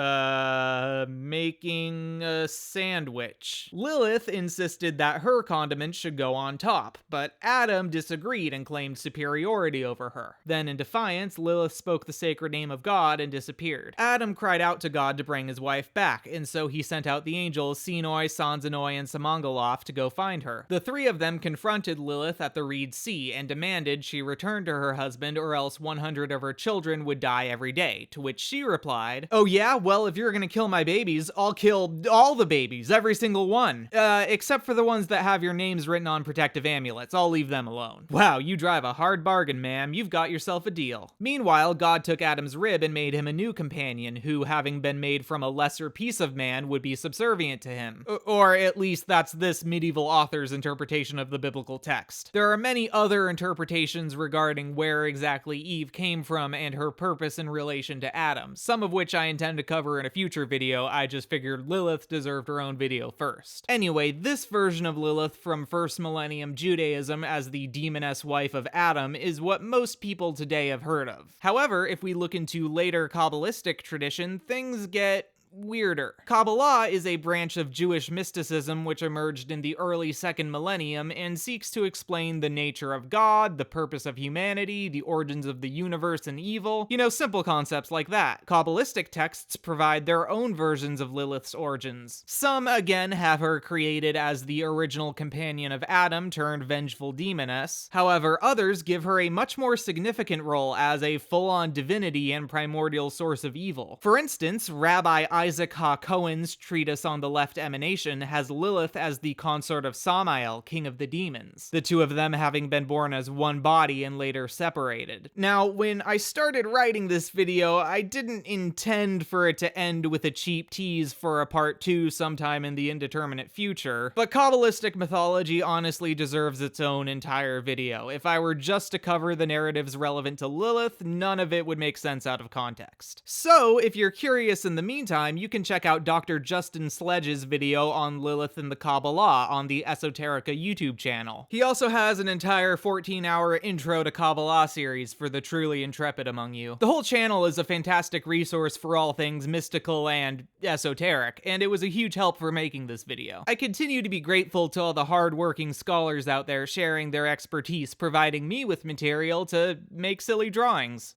making a sandwich. Lilith insisted that her condiment should go on top, but Adam disagreed and claimed superiority over her. Then, in defiance, Lilith spoke the sacred name of God and disappeared. Adam cried out to God to bring his wife back, and so he sent out the angels Sinoi, Sanzanoi, and Samangaloth to go find her. The three of them confronted Lilith at the Reed Sea and demanded she return to her husband or else 100 of her children would die every day, to which she replied, "Oh yeah? Well, if you're gonna kill my babies, I'll kill all the babies, every single one. Except for the ones that have your names written on protective amulets. I'll leave them alone." Wow, you drive a hard bargain, ma'am. You've got yourself a deal. Meanwhile, God took Adam's rib and made him a new companion, who, having been made from a lesser piece of man, would be subservient to him. Or at least that's this medieval author's interpretation of the biblical text. There are many other interpretations regarding where exactly Eve came from and her purpose in relation to Adam, some of which I intend to cover in a future video. I just figured Lilith deserved her own video first. Anyway, this version of Lilith from first millennium Judaism as the demoness wife of Adam is what most people today have heard of. However, if we look into later Kabbalistic tradition, things get weirder. Kabbalah is a branch of Jewish mysticism which emerged in the early second millennium and seeks to explain the nature of God, the purpose of humanity, the origins of the universe and evil. You know, simple concepts like that. Kabbalistic texts provide their own versions of Lilith's origins. Some, again, have her created as the original companion of Adam turned vengeful demoness. However, others give her a much more significant role as a full-on divinity and primordial source of evil. For instance, Rabbi Isaac Ha Cohen's treatise on the left emanation has Lilith as the consort of Samael, king of the demons, the two of them having been born as one body and later separated. Now, when I started writing this video, I didn't intend for it to end with a cheap tease for a part 2 sometime in the indeterminate future, but Kabbalistic mythology honestly deserves its own entire video. If I were just to cover the narratives relevant to Lilith, none of it would make sense out of context. So, if you're curious in the meantime, you can check out Dr. Justin Sledge's video on Lilith and the Kabbalah on the Esoterica YouTube channel. He also has an entire 14-hour Intro to Kabbalah series for the truly intrepid among you. The whole channel is a fantastic resource for all things mystical and esoteric, and it was a huge help for making this video. I continue to be grateful to all the hard-working scholars out there sharing their expertise, providing me with material to make silly drawings.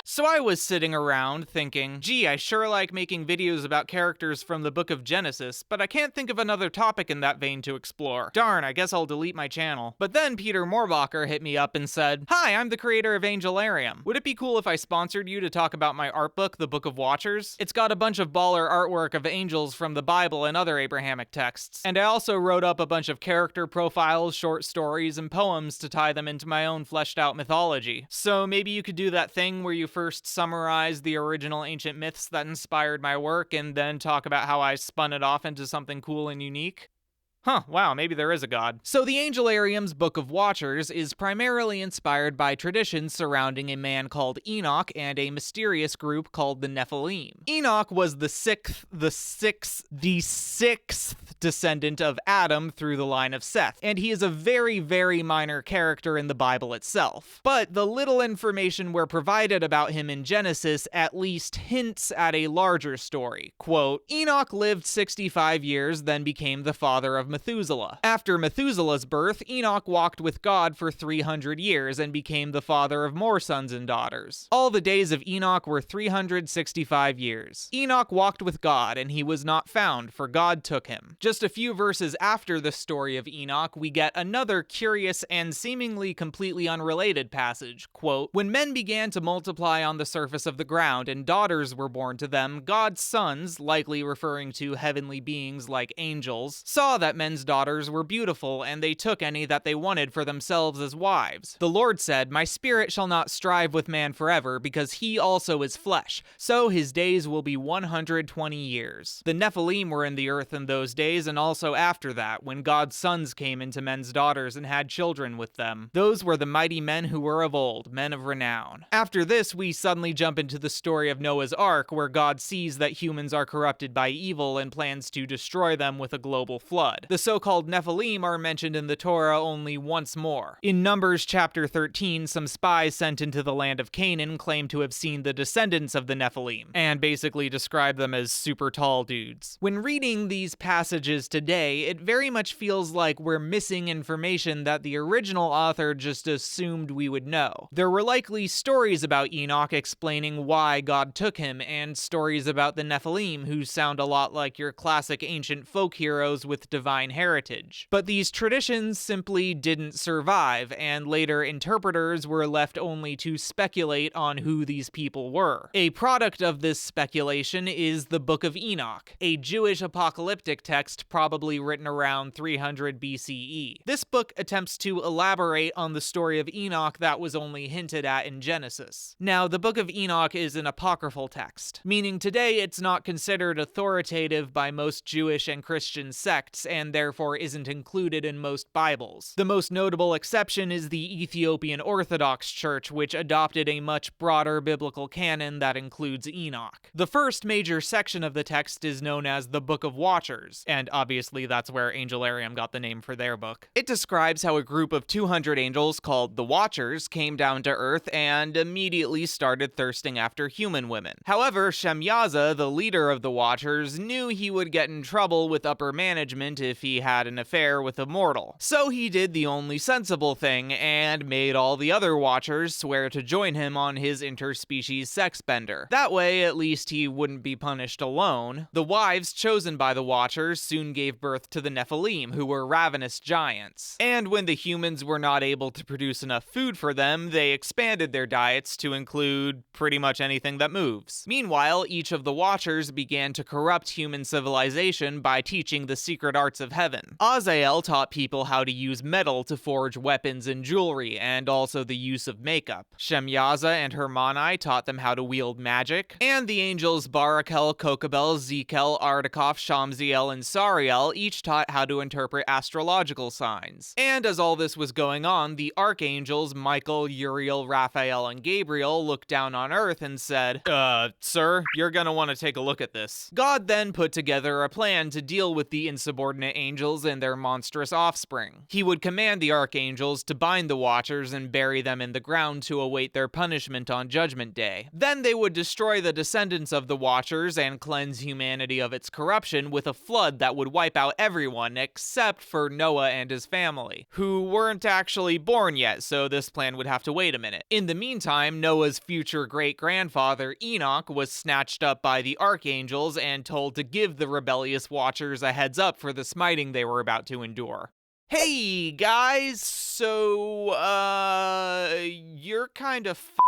So I was sitting around thinking, gee, I sure like making videos about characters from the Book of Genesis, but I can't think of another topic in that vein to explore. Darn, I guess I'll delete my channel. But then Peter Morbacher hit me up and said, "Hi, I'm the creator of Angelarium. Would it be cool if I sponsored you to talk about my art book, the Book of Watchers? It's got a bunch of baller artwork of angels from the Bible and other Abrahamic texts. And I also wrote up a bunch of character profiles, short stories, and poems to tie them into my own fleshed out mythology. So maybe you could do that thing where you first summarize the original ancient myths that inspired my work and then talk about how I spun it off into something cool and unique." Huh, wow, maybe there is a god. So the Angelarium's Book of Watchers is primarily inspired by traditions surrounding a man called Enoch and a mysterious group called the Nephilim. Enoch was the sixth descendant of Adam through the line of Seth, and he is a very, very minor character in the Bible itself. But the little information we're provided about him in Genesis at least hints at a larger story. Quote, Enoch lived 65 years, then became the father of Methuselah. After Methuselah's birth, Enoch walked with God for 300 years and became the father of more sons and daughters. All the days of Enoch were 365 years. Enoch walked with God, and he was not found, for God took him. Just a few verses after the story of Enoch, we get another curious and seemingly completely unrelated passage. Quote, when men began to multiply on the surface of the ground, and daughters were born to them, God's sons, likely referring to heavenly beings like angels, saw that men's daughters were beautiful, and they took any that they wanted for themselves as wives. The Lord said, my spirit shall not strive with man forever, because he also is flesh, so his days will be 120 years. The Nephilim were in the earth in those days, and also after that, when God's sons came into men's daughters and had children with them. Those were the mighty men who were of old, men of renown. After this, we suddenly jump into the story of Noah's Ark, where God sees that humans are corrupted by evil and plans to destroy them with a global flood. The so-called Nephilim are mentioned in the Torah only once more. In Numbers chapter 13, some spies sent into the land of Canaan claim to have seen the descendants of the Nephilim, and basically describe them as super tall dudes. When reading these passages today, it very much feels like we're missing information that the original author just assumed we would know. There were likely stories about Enoch explaining why God took him, and stories about the Nephilim who sound a lot like your classic ancient folk heroes with divine heritage. But these traditions simply didn't survive, and later interpreters were left only to speculate on who these people were. A product of this speculation is the Book of Enoch, a Jewish apocalyptic text probably written around 300 BCE. This book attempts to elaborate on the story of Enoch that was only hinted at in Genesis. Now, the Book of Enoch is an apocryphal text, meaning today it's not considered authoritative by most Jewish and Christian sects, and therefore isn't included in most Bibles. The most notable exception is the Ethiopian Orthodox Church, which adopted a much broader biblical canon that includes Enoch. The first major section of the text is known as the Book of Watchers, and obviously that's where Angelarium got the name for their book. It describes how a group of 200 angels called the Watchers came down to Earth and immediately started thirsting after human women. However, Shemyaza, the leader of the Watchers, knew he would get in trouble with upper management if he had an affair with a mortal. So he did the only sensible thing and made all the other Watchers swear to join him on his interspecies sex bender. That way, at least he wouldn't be punished alone. The wives chosen by the Watchers soon gave birth to the Nephilim, who were ravenous giants. And when the humans were not able to produce enough food for them, they expanded their diets to include pretty much anything that moves. Meanwhile, each of the Watchers began to corrupt human civilization by teaching the secret arts of heaven. Azael taught people how to use metal to forge weapons and jewelry, and also the use of makeup. Shemyaza and Hermani taught them how to wield magic, and the angels Barakel, Kokabel, Zekel, Ardakoff, Shamziel, and Sariel each taught how to interpret astrological signs. And as all this was going on, the archangels Michael, Uriel, Raphael, and Gabriel looked down on Earth and said, sir, you're gonna want to take a look at this. God then put together a plan to deal with the insubordinate angels and their monstrous offspring. He would command the archangels to bind the Watchers and bury them in the ground to await their punishment on Judgment Day. Then they would destroy the descendants of the Watchers and cleanse humanity of its corruption with a flood that would wipe out everyone except for Noah and his family, who weren't actually born yet, so this plan would have to wait a minute. In the meantime, Noah's future great-grandfather Enoch was snatched up by the archangels and told to give the rebellious Watchers a heads up for the smiting they were about to endure. Hey guys, so you're kind of fucked.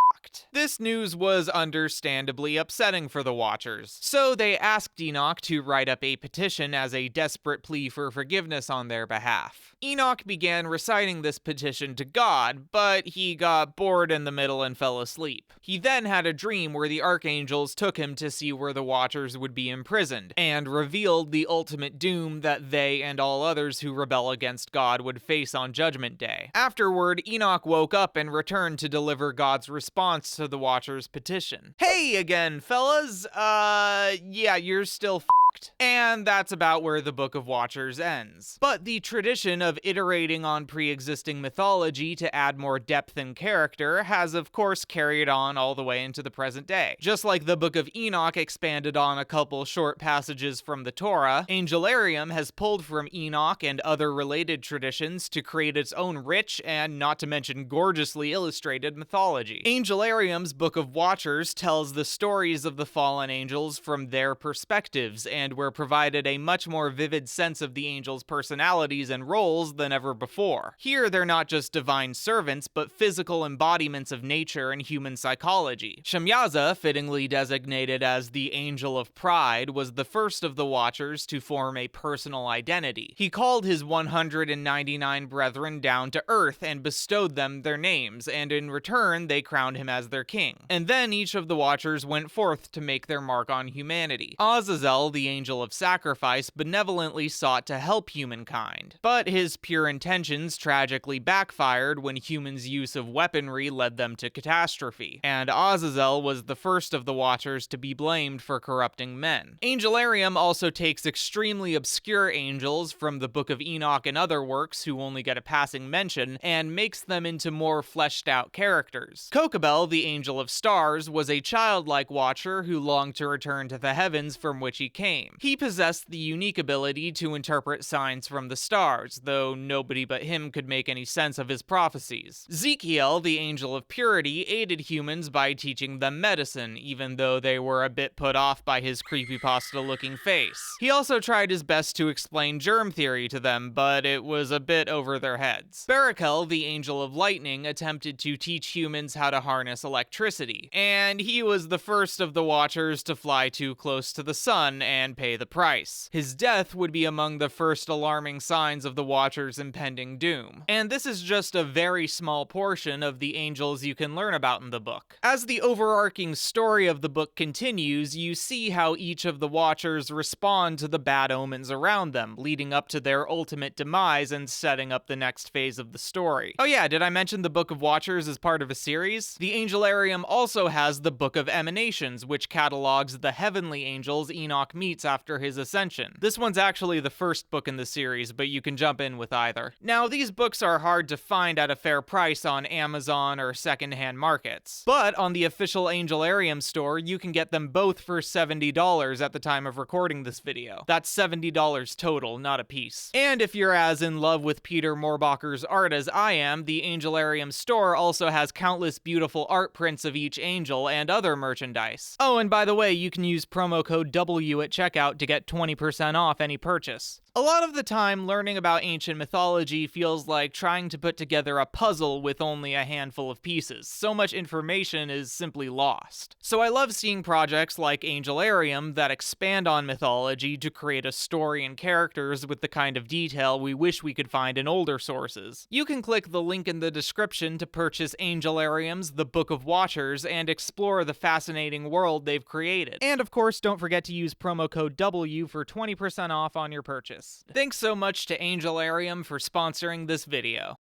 This news was understandably upsetting for the Watchers, so they asked Enoch to write up a petition as a desperate plea for forgiveness on their behalf. Enoch began reciting this petition to God, but he got bored in the middle and fell asleep. He then had a dream where the archangels took him to see where the Watchers would be imprisoned, and revealed the ultimate doom that they and all others who rebel against God would face on Judgment Day. Afterward, Enoch woke up and returned to deliver God's response to the Watchers' petition. Hey again, fellas. Yeah, you're still f***ed. And that's about where the Book of Watchers ends. But the tradition of iterating on pre-existing mythology to add more depth and character has of course carried on all the way into the present day. Just like the Book of Enoch expanded on a couple short passages from the Torah, Angelarium has pulled from Enoch and other related traditions to create its own rich and not to mention gorgeously illustrated mythology. Angelarium's Book of Watchers tells the stories of the fallen angels from their perspectives, and we're provided a much more vivid sense of the angels' personalities and roles than ever before. Here, they're not just divine servants, but physical embodiments of nature and human psychology. Shamyaza, fittingly designated as the Angel of Pride, was the first of the Watchers to form a personal identity. He called his 199 brethren down to earth and bestowed them their names, and in return, they crowned him as their king. And then each of the Watchers went forth to make their mark on humanity. Azazel, the Angel of Sacrifice, benevolently sought to help humankind, but his pure intentions tragically backfired when humans' use of weaponry led them to catastrophe, and Azazel was the first of the Watchers to be blamed for corrupting men. Angelarium also takes extremely obscure angels from the Book of Enoch and other works who only get a passing mention, and makes them into more fleshed out characters. Kokabel, the Angel of Stars, was a childlike Watcher who longed to return to the heavens from which he came. He possessed the unique ability to interpret signs from the stars, though nobody but him could make any sense of his prophecies. Zekiel, the Angel of Purity, aided humans by teaching them medicine, even though they were a bit put off by his creepypasta-looking face. He also tried his best to explain germ theory to them, but it was a bit over their heads. Barakel, the Angel of Lightning, attempted to teach humans how to harness electricity, and he was the first of the Watchers to fly too close to the sun and pay the price. His death would be among the first alarming signs of the Watchers' impending doom. And this is just a very small portion of the angels you can learn about in the book. As the overarching story of the book continues, you see how each of the Watchers respond to the bad omens around them, leading up to their ultimate demise and setting up the next phase of the story. Oh yeah, did I mention the Book of Watchers is part of a series? The Angelarium also has the Book of Emanations, which catalogs the heavenly angels Enoch meets after his ascension. This one's actually the first book in the series, but you can jump in with either. Now, these books are hard to find at a fair price on Amazon or secondhand markets, but on the official Angelarium store, you can get them both for $70 at the time of recording this video. That's $70 total, not a piece. And if you're as in love with Peter Moorbacher's art as I am, the Angelarium store also has countless beautiful art prints of each angel and other merchandise. Oh, and by the way, you can use promo code W at checkout to get 20% off any purchase. A lot of the time, learning about ancient mythology feels like trying to put together a puzzle with only a handful of pieces. So much information is simply lost. So I love seeing projects like Angelarium that expand on mythology to create a story and characters with the kind of detail we wish we could find in older sources. You can click the link in the description to purchase Angelarium's The Book of Watchers and explore the fascinating world they've created. And of course, don't forget to use promo code W for 20% off on your purchase. Thanks so much to Angelarium for sponsoring this video.